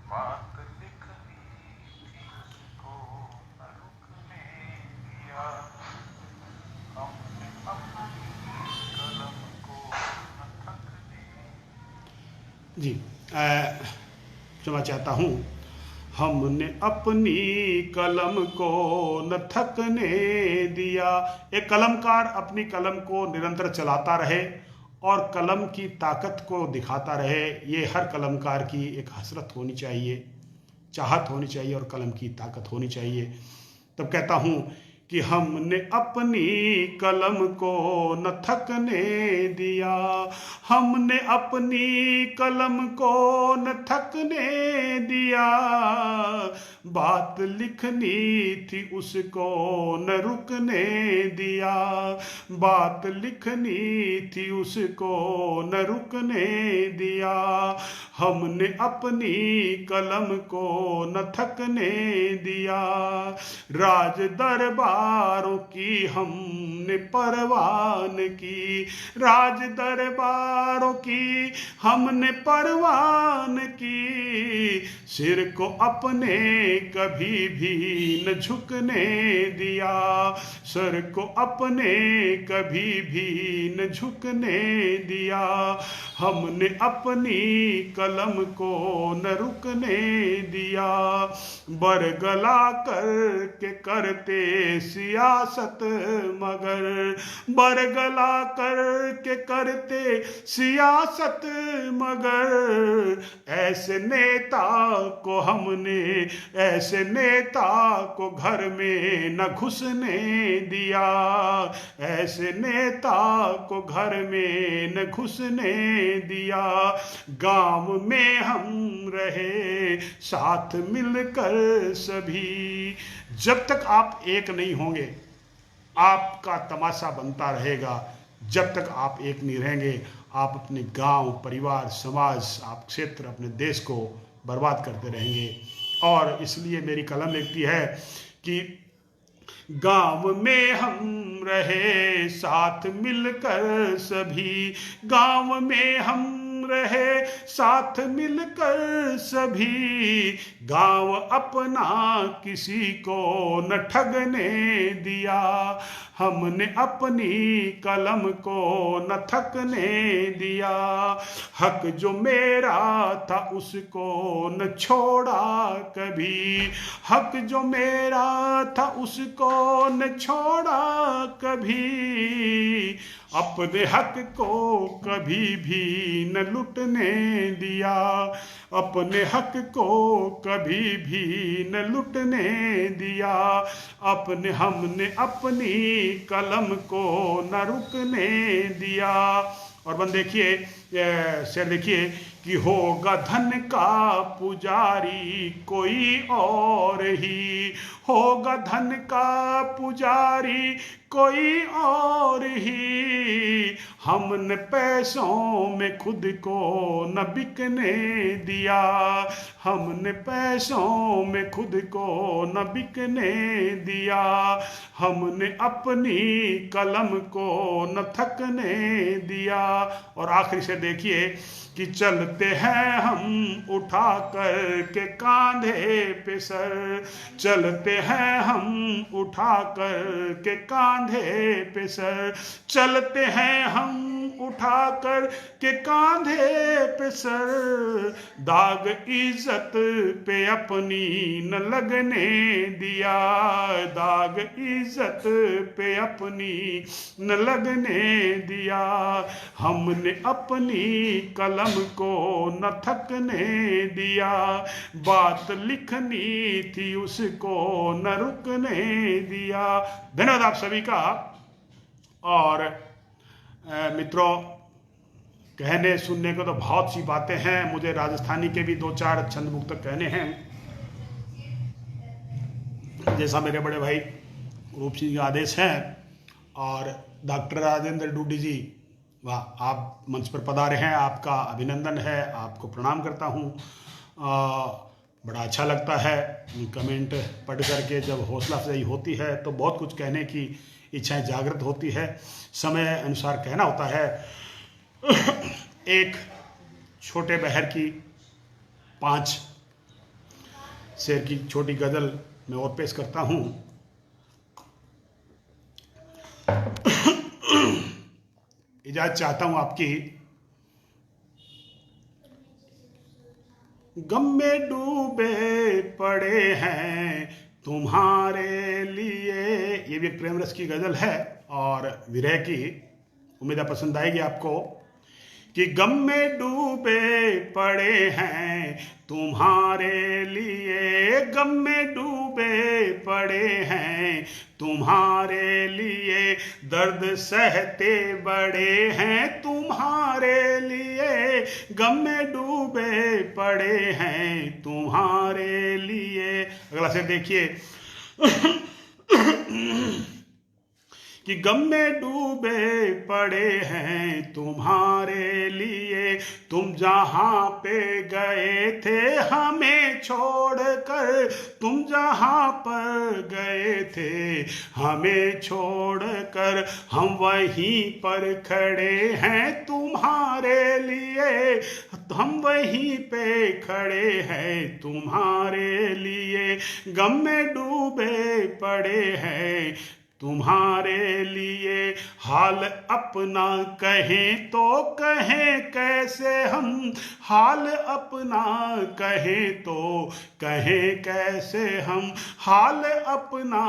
Speaker 2: बात लिखनी थी उसको न रुकने दिया, हमने अपनी कलम को न थकने।
Speaker 1: जी क्षमा चाहता हूँ। हमने अपनी कलम को न थकने दिया। एक कलमकार अपनी कलम को निरंतर चलाता रहे और कलम की ताकत को दिखाता रहे, ये हर कलमकार की एक हसरत होनी चाहिए, चाहत होनी चाहिए और कलम की ताकत होनी चाहिए। तब कहता हूँ कि हमने अपनी कलम को न थकने दिया, हमने अपनी कलम को न थकने दिया, बात लिखनी थी उसको न रुकने दिया, बात लिखनी थी उसको न रुकने दिया, हमने अपनी कलम को न थकने दिया। राज दरबारों की हमने परवान की, राज दरबारों की हमने परवान की, सिर को अपने कभी भी न झुकने दिया, सर को अपने कभी भी न झुकने दिया, हमने अपनी कलम को न रुकने दिया। बरगला कर के करते सियासत मगर, बरगला कर के करते सियासत मगर, ऐसे नेता को हमने, ऐसे नेता को घर में न घुसने दिया, ऐसे नेता को घर में न घुसने दिया। गांव में हम रहे साथ मिलकर सभी, जब तक आप एक नहीं होंगे आपका तमाशा बनता रहेगा। जब तक आप एक नहीं रहेंगे आप अपने गांव, परिवार, समाज, आप क्षेत्र, अपने देश को बर्बाद करते रहेंगे। और इसलिए मेरी कलम लिखती है कि गांव में हम रहे साथ मिलकर सभी, गांव में हम रहे साथ मिलकर सभी, गांव अपना किसी को न ठगने दिया, हमने अपनी कलम को न थकने दिया। हक जो मेरा था उसको न छोड़ा कभी, हक जो मेरा था उसको न छोड़ा कभी, अपने हक को कभी भी न लुटने दिया, अपने हक को कभी भी न लुटने दिया, अपने हमने अपनी कलम को न रुकने दिया। और बंद देखिए, शेर देखिए कि होगा धन का पुजारी कोई और ही, होगा धन का पुजारी कोई और ही, हमने पैसों में खुद को न बिकने दिया, हमने पैसों में खुद को न बिकने दिया, हमने अपनी कलम को न थकने दिया। और आखिरी से देखिए कि चलते हैं हम उठा कर के कांधे पे सर, चलते हैं हम उठा कर के कांधे पे सर, चलते हैं हम उठा कर के कांधे पे सर, दाग इज्जत पे अपनी न लगने दिया, दाग इज्जत पे अपनी न लगने दिया। हमने अपनी कलम को न थकने दिया, बात लिखनी थी उसको न रुकने दिया। धन्यवाद आप सभी का। और मित्रों, कहने सुनने को तो बहुत सी बातें हैं, मुझे राजस्थानी के भी 2-4 छंद मुक्त कहने हैं। जैसा मेरे बड़े भाई रूप सिंह का आदेश है। और डॉक्टर राजेंद्र डूडी जी, वाह, आप मंच पर पधारे हैं, आपका अभिनंदन है, आपको प्रणाम करता हूँ। बड़ा अच्छा लगता है कमेंट पढ़ करके, जब हौसला अफजाई होती है तो बहुत कुछ कहने की इच्छाएं जागृत होती है, समय अनुसार कहना होता है। एक छोटे बहर की 5 शेर की छोटी गजल मैं और पेश करता हूँ। इजाजत चाहता हूँ आपकी। गम में डूबे पड़े हैं तुम्हारे लिए, ये भी एक प्रेम रस की गजल है और विरह की, उम्मीद है पसंद आएगी आपको। कि गम में डूबे पड़े हैं तुम्हारे लिए, गम में डूबे पड़े हैं तुम्हारे लिए, दर्द सहते बड़े हैं तुम्हारे लिए, गम में डूबे पड़े हैं तुम्हारे लिए। अगला शेर देखिए। कि गम में डूबे पड़े हैं तुम्हारे लिए, तुम जहां पे गए थे हमें छोड़कर, तुम जहां पर गए थे हमें छोड़कर, हम वहीं पर खड़े हैं तुम्हारे लिए, हम वहीं पे खड़े हैं तुम्हारे लिए, गम में डूबे पड़े हैं तुम्हारे लिए। हाल अपना कहें तो कहें कैसे हम, हाल अपना कहें तो कहें कैसे हम, हाल अपना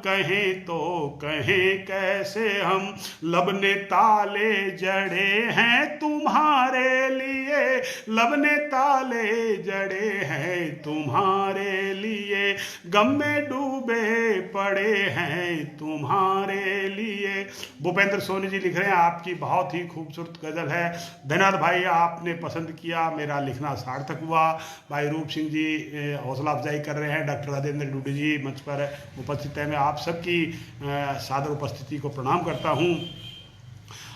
Speaker 1: कहें तो कहें कैसे हम, लब ने ताले जड़े हैं तुम्हारे लिए, लब ने ताले जड़े हैं तुम्हारे लिए, गम में डूबे पड़े हैं तुम्हारे लिए। भूपेंद्र सोनी जी लिख रहे हैं, आपकी बहुत ही खूबसूरत गजल है। धन्यवाद भाई, आपने पसंद किया, मेरा लिखना सार्थक हुआ। भाई रूप सिंह जी हौसला अफजाई कर रहे हैं, डॉक्टर राजेंद्र डूडी जी मंच पर उपस्थित है, मैं आप सबकी सादर उपस्थिति को प्रणाम करता हूँ।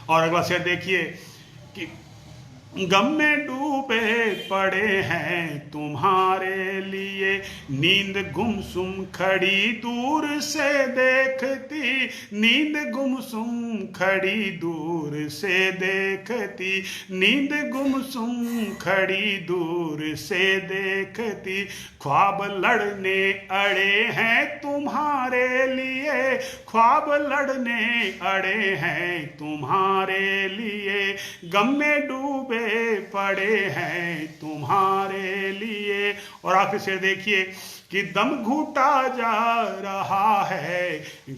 Speaker 1: और अगला शेर देखिए कि गम में डूबे पड़े हैं तुम्हारे लिए, नींद गुमसुम खड़ी दूर से देखती, नींद गुमसुम खड़ी दूर से देखती, नींद गुमसुम खड़ी दूर से देखती, ख्वाब लड़ने अड़े हैं तुम्हारे लिए, ख्वाब लड़ने अड़े हैं तुम्हारे लिए, गम में डूबे पड़े हैं तुम्हारे लिए। और आखिर से देखिए कि दम घुटा जा रहा है,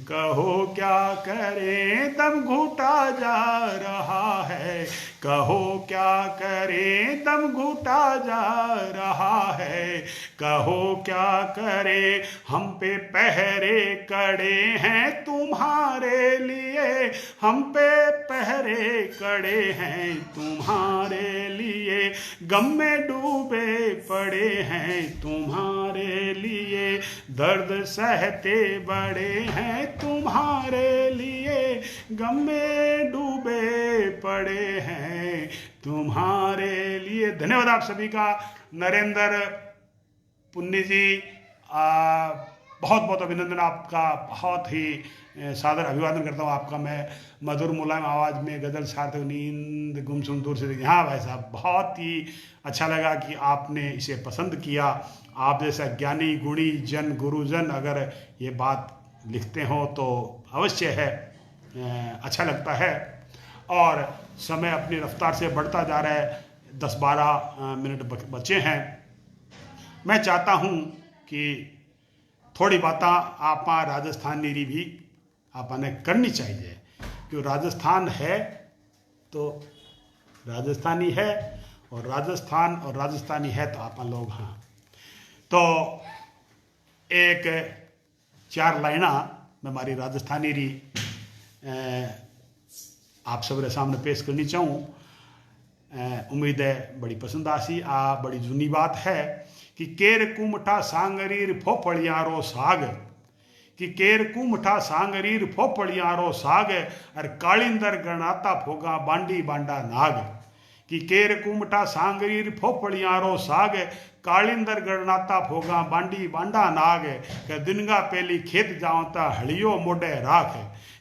Speaker 1: कहो क्या करें, दम घुटा जा रहा है, कहो क्या करें, दम घुटा जा रहा है, कहो क्या करें, हम पे पहरे कड़े हैं तुम्हारे लिए, हम पे पहरे कड़े हैं तुम्हारे लिए, गम में डूबे पड़े हैं तुम्हारे लिए, दर्द सहते बड़े हैं तुम्हारे लिए, गम में डूबे पड़े हैं तुम्हारे लिए। धन्यवाद आप सभी का। नरेंद्र पुन्नी जी, बहुत बहुत अभिनंदन आपका, बहुत ही सादर अभिवादन करता हूँ आपका मैं। मधुर मुलायम आवाज़ में गजल सार्थक नींद गुमसुम दूर से देखी। हाँ भाई साहब, बहुत ही अच्छा लगा कि आपने इसे पसंद किया। आप जैसा ज्ञानी गुणी जन गुरुजन अगर ये बात लिखते हो तो अवश्य है अच्छा लगता है। और समय अपनी रफ्तार से बढ़ता जा रहा है, 10-12 मिनट बचे हैं। मैं चाहता हूँ कि थोड़ी बातें आप राजस्थानी री भी आपने करनी चाहिए, क्यों राजस्थान है तो राजस्थानी है, और राजस्थान और राजस्थानी है तो आप लोग हाँ। तो एक 4 लाइना मैं हमारी राजस्थानी री आप सबरे सामने पेश करनी चाहूँ। उम्मीद है बड़ी पसंद आसी। बड़ी जूनी बात है कि केर कुमठा सांगरीर फोफड़ियारो साग, कि केर कुमठा सांगरीर फोफड़ियारो साग, और कालिंदर गणाता फोगा बांडी बांडा नाग, कि केर कुमठा सांगरीर फोफड़ियारो साग, कालिंदर गणनाता फोगा बांडी बांडा नाग, के दिनगा पहली खेत जावता हड़ियो मोढ़े राख,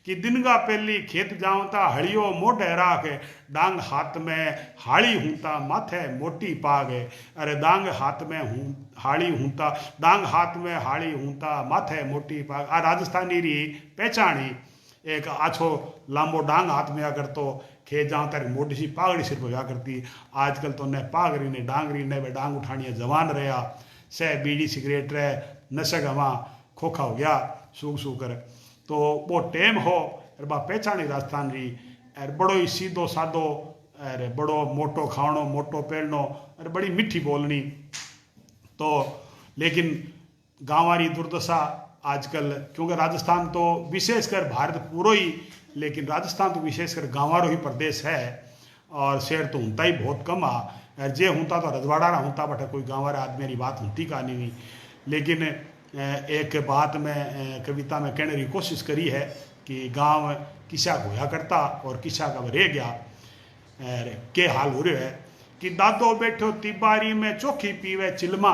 Speaker 1: कि दिनगा पहली खेत जावता हड़ियो मोढ़े राख, डांग हाथ में हाड़ी हूंता माथे मोटी पाग, अरे डांग हाथ में हाड़ी हूंता, डांग हाथ में हाड़ी हूंता माथे मोटी पाग। आ राजस्थानी री पहचानी एक आछो लांबो डांग हाथ में अगर तो खे जहाँ तक मोटी सी पागड़ी सिर पर हुआ करती। आजकल तो न पागड़ी ने डांगरी ने वे डांग उठानी जवान रहा, सह बीड़ी सिगरेट रहे, नशक हवा खोखा हो गया सूख सूख कर। तो वो टेम हो और बा पहचानी राजस्थान री, और बड़ो ही सीधो साधो, और बड़ो मोटो खावणो मोटो पहननो, और बड़ी मिठी बोलनी। तो लेकिन गाँवारी दुर्दशा आजकल, क्योंकि राजस्थान तो विशेषकर भारत पूरो ही, लेकिन राजस्थान तो विशेषकर गाँवारो ही प्रदेश है, और शहर तो होता ही बहुत कम आ, और जे होता तो रजवाड़ा ना होता, बट कोई गाँवारा आदमी की बात होती का नहीं। लेकिन एक बात में कविता में कहने की कोशिश करी है कि गांव किसा होया करता और किसा का रह गया, और के हाल हो रहे है कि दादो बैठो तिबारी में चोखी पीवे चिलमा,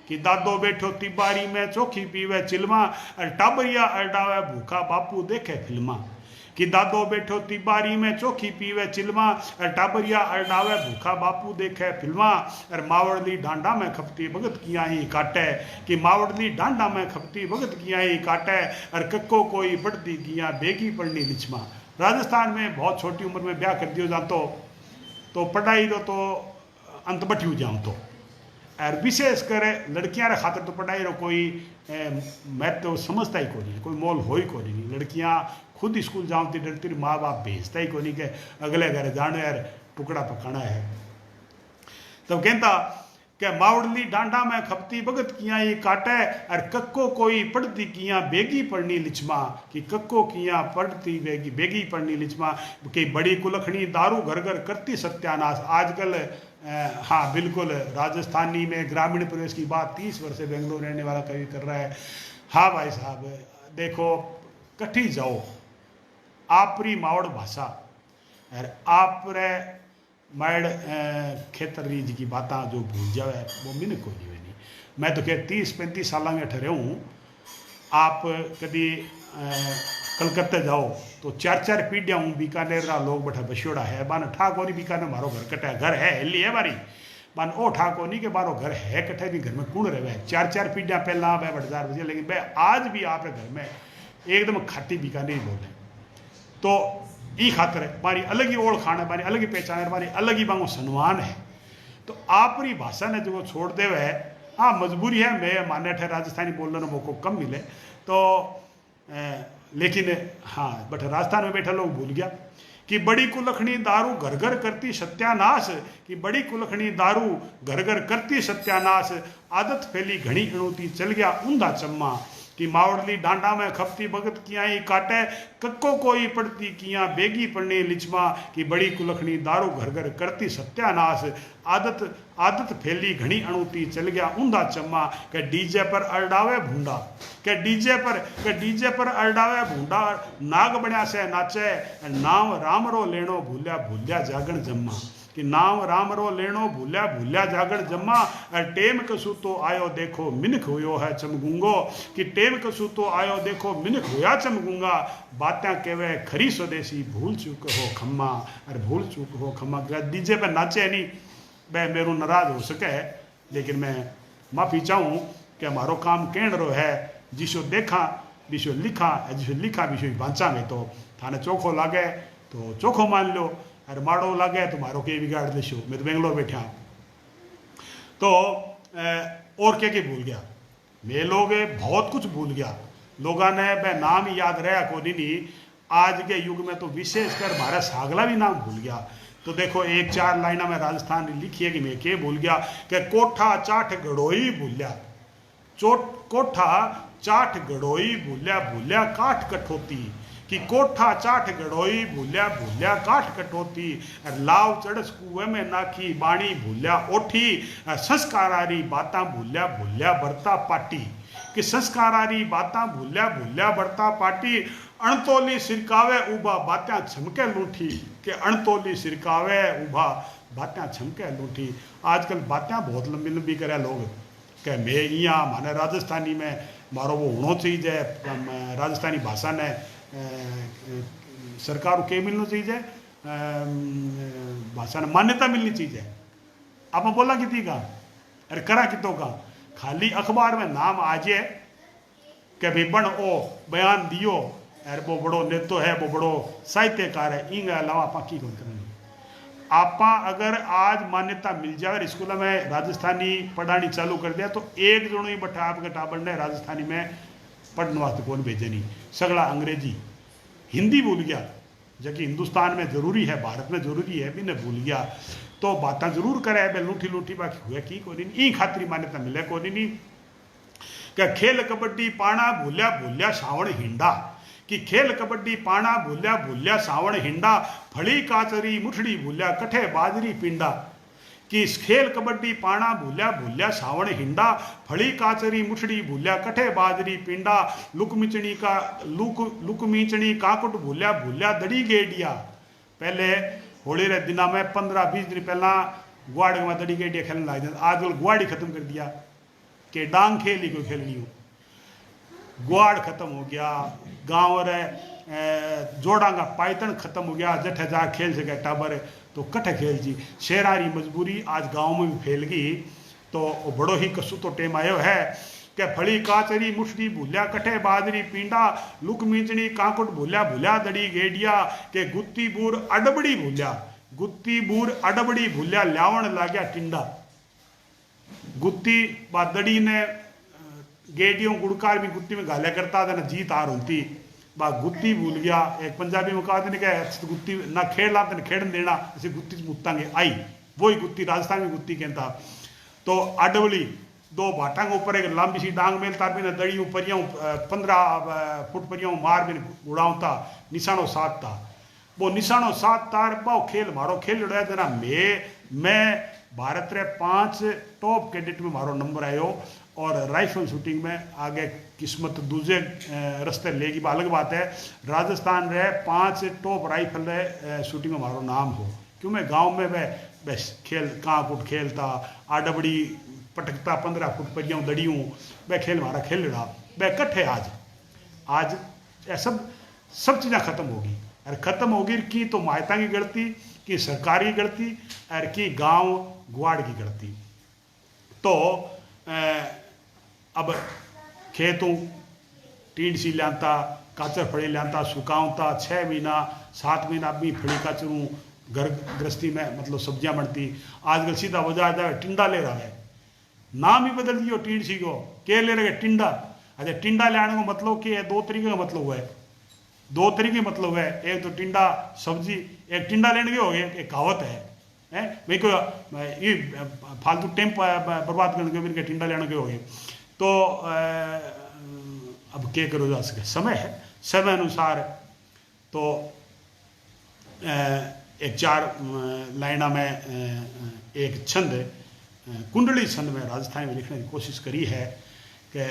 Speaker 1: कि दादो बैठो तिबारी में चोखी पीवे चिलमा, और टाबरिया अडावे भूखा बापू देखे फिल्मा, कि दादो बैठो तिबारी में चोखी पीवे चिलमा, और टाबरिया अडावे भूखा बापू देखे फिल्मा, और मावड़ली डांडा में खपती भगत किया ही काटे, कि मावड़ली डांडा में खपती भगत किया ही काटे, और कक्को कोई बढ़ती किया बेगी पढ़नी लिछमा। राजस्थान में बहुत छोटी उम्र में ब्याह कर दियो जातो तो पढ़ाई तो अंत बटियो जाऊँ तो, और विशेष कर लड़कियां रे खातिर तो पढ़ाई रो कोई मैं तो समझता ही को नहीं, कोई मोल हो ही को नहीं। लड़कियां खुद स्कूल जाती डरती, माँ बाप भेजता ही को नहीं कि अगले घर जाने यार टुकड़ा पकाना है। तब कहता कि मावड़ली डांडा में खपती भगत किया ही काटे, और कक्को कोई पढ़ती किया बेगी पढ़नी लिचमा, कि कक्को किया पढ़ती बेगी पढ़नी लिचमा, कि बड़ी कुलखनी दारू घर घर करती सत्यानाश। आजकल हाँ बिल्कुल राजस्थानी में ग्रामीण प्रवेश की बात 30 वर्ष से बेंगलोर रहने वाला कवि कर रहा है। हाँ भाई साहब देखो, कठी जाओ आपरी मावड़ भाषा, और आप रे मैड खेतर रीज की बातें जो भूल जाए वो मैंने कोई नहीं। मैं तो कह 30-35 साल में ठहरे हूँ। आप कभी कलकत्ते जाओ तो 4-4 पीढ़ियाँ हूँ बीकानेर रा लोग बैठा बसियोड़ा है, बान ठा कोनी बीकानेर मारो घर कटा घर है हिली है बारी, बान ओ ठा कोनी के बारो घर है कटे भी घर में कूड़ रहे 4-4 पीढ़ियाँ पहला वह बटजार बजे, लेकिन वह आज भी आप घर में एकदम खाटी बीकानेरी बोले। तो ई खातर हमारी अलग ही ओढ़ खाना, हमारी अलग ही पहचान है, हमारी अलग ही बांगो सम्मान है। तो आपरी भाषा ने जो छोड़ दे वह हाँ मजबूरी है, मैं मान्य ठहर राजस्थानी बोलने में मौको कम मिले तो लेकिन हाँ बट राजस्थान में बैठा लोग भूल गया कि बड़ी कुलखनी दारू घर घर करती सत्यानाश, कि बड़ी कुलखनी दारू घर घर करती सत्यानाश, आदत फैली घनी अणुती चल गया ऊंधा चम्मा, कि मावड़ली डांडा में खपती भगत किया ही काटे, कक्को कोई पड़ती किया बेगी पड़ने लिचमा, कि बड़ी कुलखनी दारू घर घर करती सत्यानाश, आदत फैली घनी अणुती चल गया ऊंधा चम्मा, के डीजे पर अरडावे भूंडा, के डीजे पर अरडावे भूंडा, नाग बण्या से नाचे, नाम राम रो लेनो भूल्या भूल्या जागण जम्मा, कि नाम राम रो लेनो भूल्या भूल्या जागण जम्मा, और टेम कसू तो आयो देखो मिनख हुयो है चमगूंगो, कि टेम कसू तो आयो देखो मिनख हुया चमगूंगा, बातें कहवे खरी स्वदेशी भूल चूक हो खम्मा, और भूल चूक हो खम्मा। डीजे पर नाचे नहीं वह मेरू नाराज हो सके, लेकिन मैं माफ़ी चाहूँ कि हमारो काम कहण रो है, जिसो देखा विशो लिखा, जिसो लिखा विशो बांचा में तो थाने चोखो लागे तो चोखो मान लो, अरे माड़ो लगे तो मारो के बिगाड़ देशो, मैं तो बेंगलोर बैठा हूँ। तो और क्या भूल गया मैं, लोग बहुत कुछ भूल गया, लोगों ने वह नाम ही याद रहा को नहीं। आज के युग में तो विशेषकर भारत सागला भी नाम भूल गया। तो देखो एक 4 लाइना में राजस्थान ने लिखी है कि मैं के भूल गया कि कोठा चाठ गड़ोई भूलिया, कोठा चाठ गड़ोई भूलिया, भूलिया काठ कठोती, कि कोठा चाठ गड़ोई भूलिया, भूलिया काठ कटोती, लाव चढ़स कुएं में नाखी, बाणी भूलिया ओठी, संस्कारारी बातां भूलिया, भूलिया बरता पाटी, कि संस्कारारी बातां भूलिया, भूलिया बरता पाटी, अणतोली सिरकावे उभा बात्यां छमके लूठी, कि अणतोली सिरकावे उभा बात्यां छमके लूठी। आजकल बात्यां बहुत लंबी लंबी करे लोग, कि मैं यहाँ माने राजस्थानी में मारो वो होना चाहिए, राजस्थानी भाषा ने सरकार को क्या मिलना चाहिए, भाषा ने मान्यता मिलनी चाहिए। आप बोला कितनी का, अरे करा कितों का, खाली अखबार में नाम आ जाए कि भाई बन ओ बयान दियो, अरे वो बड़ो नेतो है, वो बड़ो साहित्यकार है, इनके अलावा आप की कौन करेंगे। आप अगर आज मान्यता मिल जाए और स्कूल में राजस्थानी पढ़ानी चालू कर दिया तो एक जनो ही बटा आपके टाबर ने राजस्थानी में पढ़ने वास्ते कौन भेजे नहीं, सगला अंग्रेजी हिंदी भूल गया, जबकि हिंदुस्तान में जरूरी है, भारत में जरूरी है, भी ने भूल गया। तो बातें जरूर करे बे लूठी लूठी, बाकी हुए की कोनी ई खातिर मान्यता मिले कोनी नहीं। क्या खेल कबड्डी पाना भूलिया, भूलिया सावण हिंडा, कि खेल कबड्डी पाना भूलिया, भूलिया सावण हिंडा, फड़ी काचरी मुठड़ी भूलिया, कठे बाजरी पिंडा, कि खेल कबड्डी पाना भूलिया, भूलिया सावण हिंडा, फड़ी काचरी मुठड़ी भूलिया, कठे बाजरी पिंडा, लुकमिचणी का लुकमीचणी काकुट भूलिया, भूलिया दड़ी गेडिया। पहले होली रे दिना में 15-20 दिन पहला गुआड़ में दड़ी गेडिया खेलने लग जाते, आजकल गुआड़ी खत्म कर दिया कि डांग खेल ही कोई खेलनी हो, गुआड़ खत्म हो गया, गाँव रे जोड़ांगा पाइतन खत्म हो गया, जठे जा खेल सके टाबर तो कठे खेल जी। शहरारी मजबूरी आज गांव में भी फैल गई, तो बड़ो ही कसू तो टेम आयो है कि फड़ी काचरी मुठड़ी भूलिया, कठे बाजरी पिंडा, लुक मीचणी काकुट भूलिया, भूलिया दड़ी गेडिया, के गुत्ती बूर अडबड़ी भूलिया, गुत्ती बूर अडबड़ी भूलिया, ल्यावण लाग्या टिंडा। गुत्ती बा दड़ी ने गेडियों गुड़कार भी गुत्ती में गाल्या करता था, ना जीत हार होती, बा गुत्ती भूल गया। एक पंजाबी में कहा कि गुत्ती ना खेड़ ला तेने खेड़न देना, ऐसे गुत्ती मुत्तांगे आई, वही गुत्ती राजस्थान में गुत्ती कहता। तो अडवली दो भाटा के ऊपर एक लंबी सी डांग मेलता भी ना, दड़ी परियों 15 फुट परियों मार भी उड़ावता, निशानो साथ था, वो निशानो साथ तार पाओ खेल मारो खेल उड़ाया देना। मैं भारत रे 5 टॉप कैडेट में मारो नंबर आयो, और राइफल शूटिंग में आगे किस्मत दूसरे रास्ते लेगी, अलग बात है। राजस्थान रे 5 टॉप राइफल रे शूटिंग में हमारो नाम हो, क्यों मैं गांव में वह खेल कांकुट खेलता, आडबड़ी पटकता, 15 फुट परियों दड़ियों, वह खेल हमारा खेल रहा वह कट्ठे। आज सब चीज़ें खत्म होगी, और ख़त्म होगी की तो मायता की गलती, की सरकार की गलती, और की गांव गुआड़ की गलती। तो अब खेतों टीड सी लियांता, काचर फड़ी लियांता, सुकावता, 6 महीना 7 महीना भी फड़ी काचरूँ घर गृहस्थी में मतलब सब्जियां बनती। आजकल सीधा बाजार जाए टिंडा ले रहा है, नाम ही बदल दियो टीड सी को, के ले रहे टिंडा। अच्छा टिंडा लाने का मतलब कि 2 तरीके का मतलब है, 2 तरीके मतलब है। एक तो टिंडा सब्जी, एक टिंडा लेने के हो गए, एक कहावत है भाई को ये फालतू टाइम बर्बाद करने के भी टिंडा लेने के हो गए। तो अब क्या करो जा सके, समय है, समय अनुसार। तो एक 4 लाइना में एक छंद, कुंडली छंद में राजस्थानी में लिखने की कोशिश करी है कि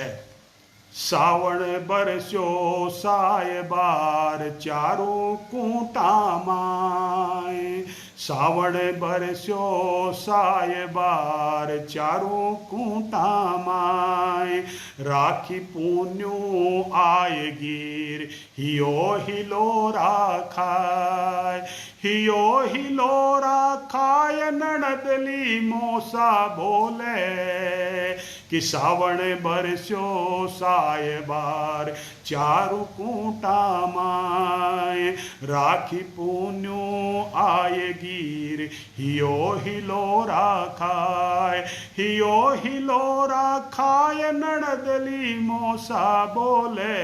Speaker 1: सावण बरस्यो साय बार चारों कूटा माए, सावण बरस्यो साय बार चारों कूटा माए, राखी पुण्यो आय गिर हियो हिलोरा खाए, हियो हिलोरा खाए ननदली मोसा बोले, कि सावण बरस्यो सायबार चारु कूटा माए राखी पुण्यो आए गिर हियो हिलोरा खाए हियो हिलोरा खाए नड़दली मोसा बोले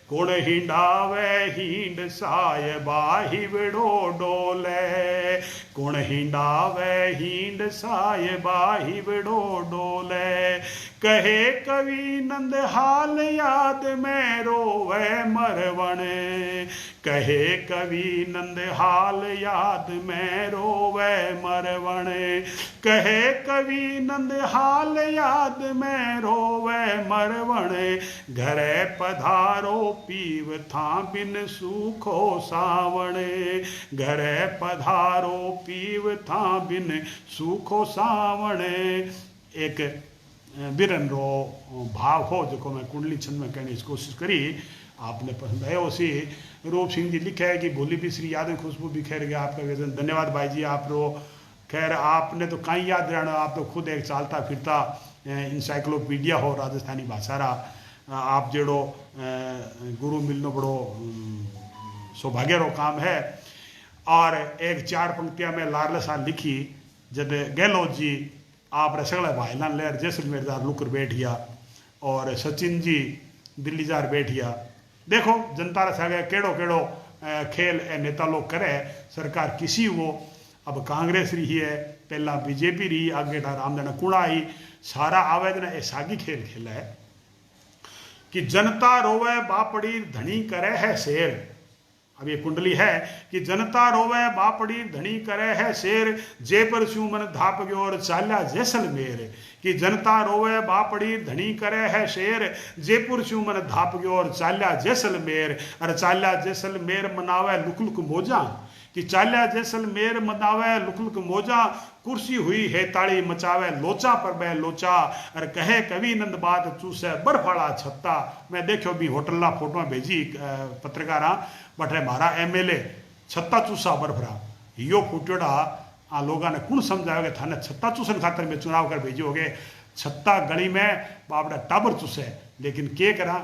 Speaker 1: कुण हिंडावे हिंड सायबा हिवड़ो डोले कुण हिंडावे हिंड सायबा हिवड़ो डोले कहे कवि नंद हाल याद में रोवे मरवण कहे कवि नंद हाल याद में रोवे मरवण कहे कवि नंद हाल याद में रोवे मरवण घरे पधारो पीव था बिन सूखो सावण घरे पधारो पीव था बिन सूखो सावण एक बिरन रो भाव हो जो मैं कुंडली छंद में कहने की कोशिश करी आपने पसंद है उसी रूप सिंह जी लिखा है कि भोली बिसरी यादें खुशबू बिखेर गया आपका वेदन धन्यवाद भाई जी आप रो खैर आपने तो कहीं याद रहना आप तो खुद एक चालता फिरता इंसाइक्लोपीडिया हो राजस्थानी भाषा रा आप जेड़ो गुरु मिलनो बड़ो सौभाग्य रो काम है और एक 4 पंक्तियां में लारलसा लिखी जब गहलोत जी आप रसगला भाईलाल लहर जैसलमेर जार लुकर बैठिया और सचिन जी दिल्ली जार बैठिया देखो जनता रसा गया केड़ो केड़ो खेल नेता लोग करे सरकार किसी वो अब कांग्रेस रही है पहला बीजेपी रही आगे रामदाना कुड़ा आई सारा आवेदन ऐसागी खेल खेला है कि जनता रोवे बापड़ी धनी करे है शेर अब ये कुंडली है कि जनता रोवे बापड़ी धनी करे है शेर जे पर सुमन धाप गयो और चाल्या जैसलमेर कि जनता रोवे बापड़ी धनी करे है शेर जयपुर सुमन धाप गयो और चाल्या जैसलमेर और चाल्या जैसलमेर मनावे लुक लुक मौजा कि चाल्या जैसलमेर मनावे लुक लुक मौजा कुर्सी हुई है ताड़ी मचावे लोचा पर बह लोचा और कहे कवि नंद बात चूसे बर्फाड़ा छत्ता मैं देखो भी होटल ला फोटो भेजी पत्रकारा बटे मारा एमएलए छत्ता चूसा बर्फरा यो फूटोड़ा आ लोगों ने कौन समझाया थाने छत्ता चूसन खातर में चुनाव कर भेजो गए छत्ता गली में बापड़ा टाबर चूसे लेकिन के करा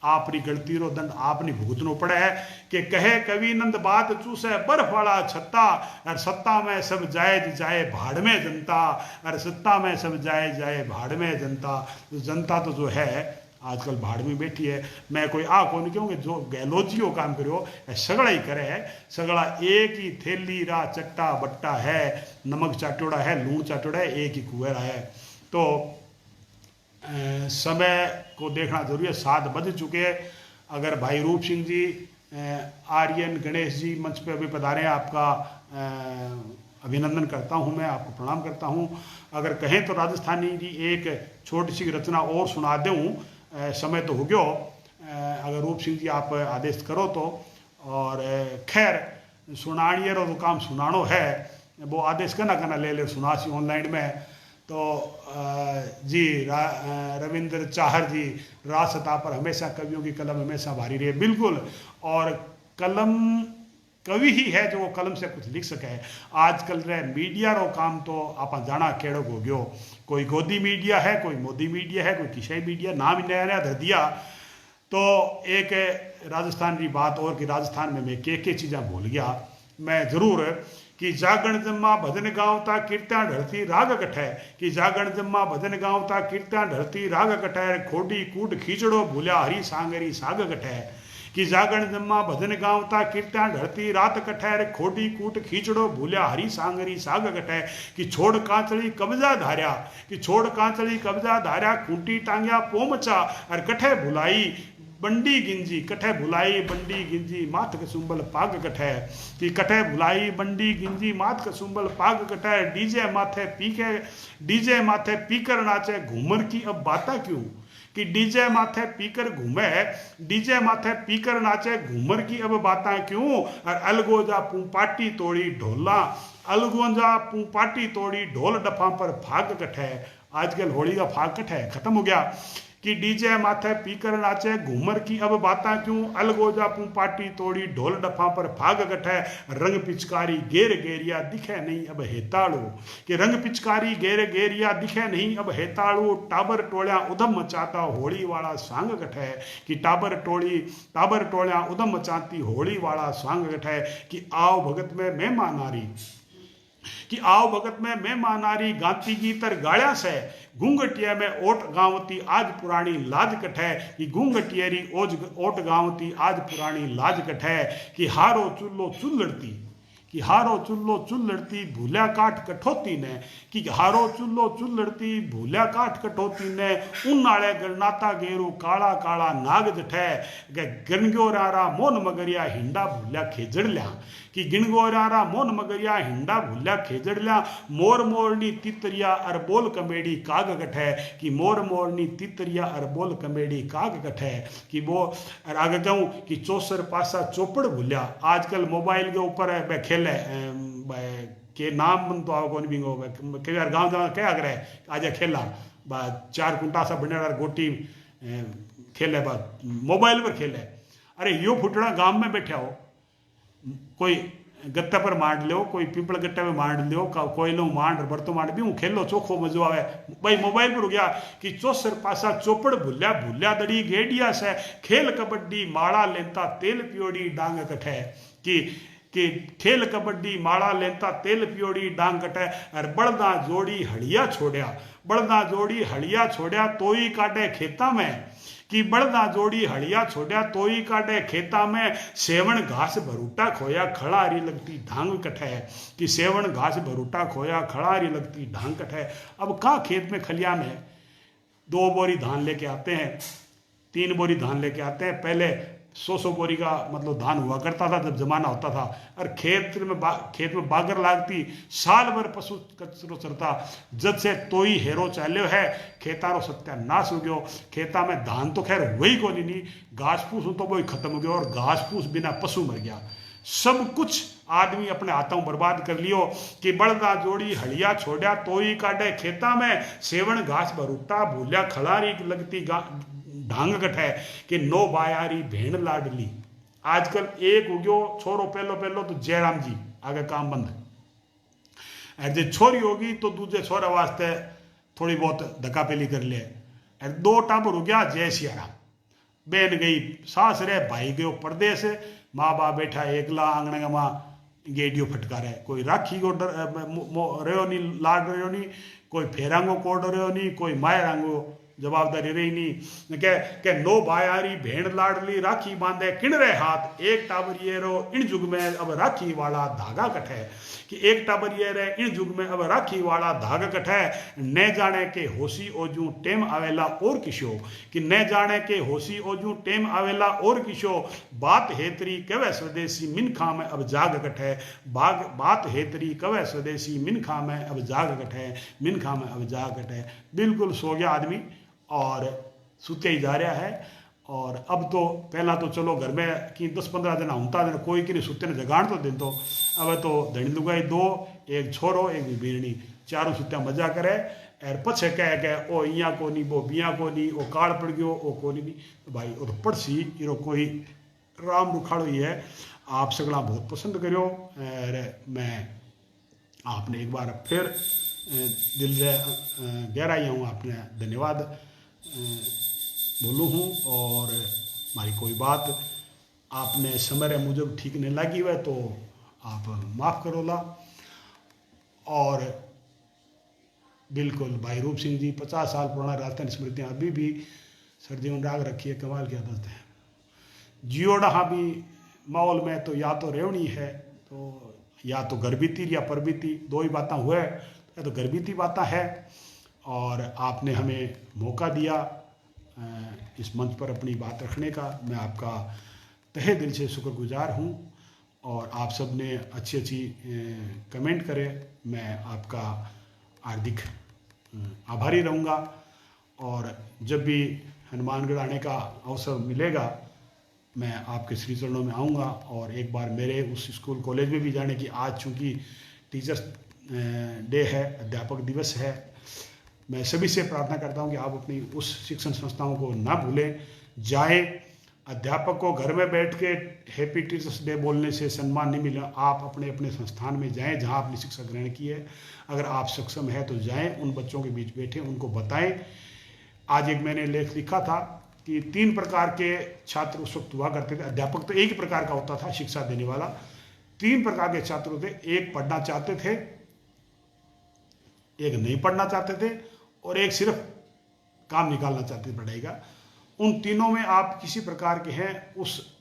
Speaker 1: आपरी गलती रो दंड आपने भुगतनो पड़े है कि कहे कवि नंद बात चूसे बर्फ वाला छत्ता और सत्ता में सब जाए जाए भाड़ में जनता और सत्ता में सब जाए जाए भाड़ में जनता तो जनता तो जो है आजकल भाड़ में बैठी है मैं कोई को नहीं कहूँगी जो गहलोजियो काम करो सगड़ा ही करे है सगड़ा एक ही थैली रा चट्टा बट्टा है नमक चाटोड़ा है लूण चाटोड़ा है एक ही कुएरा है तो समय को देखना जरूरी है 7 बज चुके हैं अगर भाई रूप सिंह जी आर्यन गणेश जी मंच पे अभी पधारे आपका अभिनंदन करता हूं मैं आपको प्रणाम करता हूं अगर कहें तो राजस्थानी की एक छोटी सी रचना और सुना दूं समय तो हो गयो अगर रूप सिंह जी आप आदेश करो तो और खैर सुनानिए रो काम सुनानो है वो आदेश करना ले सुना सी ऑनलाइन में तो जी रविंद्र चाहर जी रासता पर हमेशा कवियों की कलम हमेशा भारी रही है बिल्कुल और कलम कवि ही है जो वो कलम से कुछ लिख सके आजकल रे मीडिया रो काम तो आप जाना केड़ो हो गयो कोई गोदी मीडिया है कोई मोदी मीडिया है कोई किशाई मीडिया नाम ही नया नया धर दिया तो एक राजस्थान की बात और कि राजस्थान में मैं के चीज़ा भूल गया मैं जरूर कि जागण जम्मा भजन गावता कीर्त्या ढरती राग कठै कि जागण जम्मा भजन गावता कीर्त्या ढरती राग कठै खोडी कूट खींचड़ो भूल्या हरी सांगरी साग कठै कि जागण जम्मा भजन गावता कीर्त्या ढरती रात कठै खोडी कूट खींचड़ो भूल्या हरी सांगरी साग कठै कि छोड़ कांचड़ी कब्जा धार्या कि छोड़ कांचड़ी कब्जा धार्या खूंटी टांग्या पोमचा और कठै भुलाई बंडी गिंजी कठे भुलाई बंडी गिंजी माथ कसुंबल पाग कठे कि कठे भुलाई बंडी गिंजी माथ कसुंबल पाग कठे डीजे माथे पीकर नाचे घूमर की अब बाता क्यों कि डीजे माथे पीकर घूमे डीजे माथे पीकर नाचे घूमर की अब बाता क्यों और अलगोजा पाटी तोड़ी ढोला अलगोजा पाटी तोड़ी ढोल डफा पर फाग कठे आजकल होली का फाग कठे खत्म हो गया कि डीजे माथे पीकर नाचे घूमर की अब बाता क्यों, अलगो जापूं पार्टी तोड़ी ढोल डफा पर भाग गठे, रंग पिचकारी गेर गेरिया दिखे नहीं अब हेताड़ू, कि रंग पिचकारी गेर गेरिया दिखे नहीं अब हेताड़ू, टाबर टोलिया उधम मचाता होली वाला सांग गठे, कि टाबर टोलिया उधम मचाती होली वाला सांग गठे, कि आओ भगत में मेहमान नारी, कि आओ भगत में मेहमान नारी गाती गीतर गाया से, घूंघटिया में ओट गावती आज पुरानी लाज कठे, कि घूंघटियरी ओट गावती आज पुरानी लाज कठे, कि हारो चुल्लो चुल्लड़ती, कि हारो चुल्लो चुल्लड़ती भूलिया काठ कठोती ने, कि हारो चुल्लो चुल्लड़ती भूलिया काठ कठोती ने, उन्नाले गरनाता गेरू काला काला नाग जठे, के गणगोरारा मोन मगरिया हिंडा भूलिया खेजड़ल्या, कि गिणगोरारा मोन मगरिया हिंडा भूलिया खेजड़ल्या, मोर मोरनी तितरिया अरबोल कमेड़ी काग गठे, कि मोर मोरनी तितरिया अरबोल कमेड़ी काग गठे, कि वो आगे कहूँ कि चौसर पासा चौपड़ भूलिया, आजकल मोबाइल के ऊपर है खेले के नाम तो आओ कौन भी कई बार गाँव जाओ क्या आग्रह आज खेला चार कुंटा सा बने गोटी खेले बात मोबाइल पर खेले, अरे यो फुटड़ा गांव में बैठा हो, कोई गत्ते पर मांड लो, कोई पीपल गट्टे में मांड लो, कोई लो मांड बर्तो मांड भी हूँ खेलो चोखो मजो आवे, भाई मोबाइल पर हो गया कि चौसर पासा चौपड़ भूलिया भूलिया दड़ी गेडिया से, खेल कबड्डी माड़ा लेता तेल पियोड़ी डांग कठे, कि खेल कबड्डी माड़ा लेता तेल पियोड़ी डांग कटे, और बड़दा जोड़ी हड़िया छोड़िया, बड़दा जोड़ी हड़िया छोड़िया तोई काटे खेता में, कि बड़दा जोड़ी हड़िया छोड़िया तोई काटे खेता में, सेवण घास भरूटा खोया खड़ारी लगती ढांग कटे, कि सेवण घास भरूटा खोया खड़ारी लगती ढांग कटे। अब कहाँ खेत में खलियान है, 2 बोरी धान लेके आते हैं, 3 बोरी धान लेके आते हैं, पहले 100 बोरी का मतलब धान हुआ करता था जब जमाना होता था, और खेत में बागर लागती, साल भर पशु कचरो चरता, जब से तोई हेरो चाल्यो है खेतारो सत्यानाश हो गयो, खेता में धान तो खैर वही को नहीं, घास फूस तो वही खत्म हो गया, और घास फूस बिना पशु मर गया, सब कुछ आदमी अपने हाथों बर्बाद कर लियो, कि बड़दा जोड़ी हड़िया छोड़िया तोई काटे खेता में, सेवण घास भरूटा भूलिया खलारी लगती ढांग कठे, कि नो बायारी भेण लाडली, आजकल एक हो गयो छोरो पहलो तो जयराम जी आगे काम बंद, जो छोरी होगी तो दूसरे छोरा वास्ते थोड़ी बहुत धक्कापेली कर ले, 2 टाबर हो गया जय सियाराम, बहन गई सास रे, भाई गयो परदेश, माँ बाप बैठा एकला आंगने में गेडियो फटकारे, कोई राखी को रहो नहीं लाड रहो नहीं, कोई फेरांगो कोड रहो नहीं, कोई मायरांगो जवाबदारी रही नहीं, के नो बायारी भेड़ लाडली राखी बांधे किणरे हाथ, एक टाबर ये रो इन जुग में अब राखी वाला धागा कठे, कि एक टाबर ये रे इन जुग में अब राखी वाला धागा कठे, न जाने के होशी ओजू टेम आवेला और किशो, कि न जाने के होशी ओजू टेम आवेला और किशो, बात हेतरी कवे स्वदेशी मिनखा में अब जाग कठे, बात हेतरी कवे स्वदेशी मिनखा में अब जाग कठे, मिनखा में अब जाग कठे, बिल्कुल सो गया आदमी और सुते ही जा रहा है। और अब तो पहला तो चलो घर में कि 10-15 दिन होता दिन कोई कि सुते ने जगाण तो दिन, तो अब तो धनी लुगाई 2, एक छोरो एक बीरणी, चारों सुत्या मजा करे, और पछे कह ओ इया को नहीं वो बिया को नहीं, ओ काल पड़ गयो ओ को नहीं, तो भाई वो तो पड़सी इरो कोई राम रुखाड़ो ही है। आप सगला बहुत पसंद करो, और मैं आपने एक बार फिर दिल से गहराई हूँ आपने धन्यवाद बोलूँ हूँ, और हमारी कोई बात आपने समय मुझे ठीक नहीं लगी हुआ तो आप माफ़ करोला। और बिल्कुल भाई रूप सिंह जी 50 साल पुराना राजस्थान स्मृतियाँ अभी भी सरजीवन राग रखी है, कमाल की आदत है। जियो डहा भी माहौल में तो या तो रेवनी है, तो या तो गर्भीती या परबीती, 2 ही बातें हुए, तो गर्भीती बातें है। और आपने हमें मौका दिया इस मंच पर अपनी बात रखने का, मैं आपका तहे दिल से शुक्रगुजार हूँ। और आप सब ने अच्छी कमेंट करे, मैं आपका हार्दिक आभारी रहूँगा। और जब भी हनुमानगढ़ आने का अवसर मिलेगा मैं आपके श्री चरणों में आऊँगा, और एक बार मेरे उस स्कूल कॉलेज में भी जाने की, आज चूँकि टीचर्स डे है, अध्यापक दिवस है, मैं सभी से प्रार्थना करता हूं कि आप अपनी उस शिक्षण संस्थाओं को ना भूलें, जाएं। अध्यापक को घर में बैठ के हैप्पी टीचर्स डे बोलने से सम्मान नहीं मिला। आप अपने अपने संस्थान में जाएं जहां आपने शिक्षा ग्रहण की है। अगर आप सक्षम है तो जाएं, उन बच्चों के बीच बैठें, उनको बताएं। आज एक मैंने लेख लिखा था कि 3 प्रकार के छात्र उस वक्त हुआ करते थे। अध्यापक तो एक ही प्रकार का होता था, शिक्षा देने वाला। 3 प्रकार के छात्र होते, एक पढ़ना चाहते थे, एक नहीं पढ़ना चाहते थे और एक सिर्फ काम निकालना चाहते थे पढ़ाई का। उन तीनों में आप किसी प्रकार के हैं, उस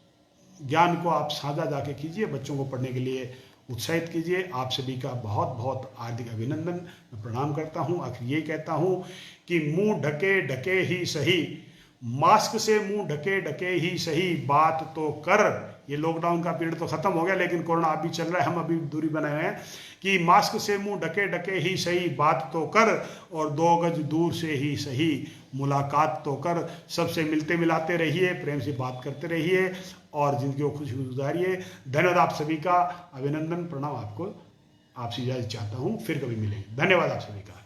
Speaker 1: ज्ञान को आप साझा जाके कीजिए, बच्चों को पढ़ने के लिए उत्साहित कीजिए। आप सभी का बहुत बहुत हार्दिक अभिनंदन, मैं प्रणाम करता हूं। आखिर ये कहता हूं कि मुंह ढके ढके ही सही, मास्क से मुंह ढके ढके ही सही, बात तो कर। ये लॉकडाउन का पीरियड तो खत्म हो गया, लेकिन कोरोना अभी चल रहा है, हम अभी दूरी बनाए हुए हैं। कि मास्क से मुंह ढके ढके ही सही, बात तो कर, और 2 गज दूर से ही सही, मुलाकात तो कर। सबसे मिलते मिलाते रहिए, प्रेम से बात करते रहिए और जिंदगी को खुशी गुजारिए। धन्यवाद आप सभी का, अभिनंदन, प्रणाम। आपको आपसे इजाजत चाहता हूँ, फिर कभी मिलेंगे। धन्यवाद आप सभी का।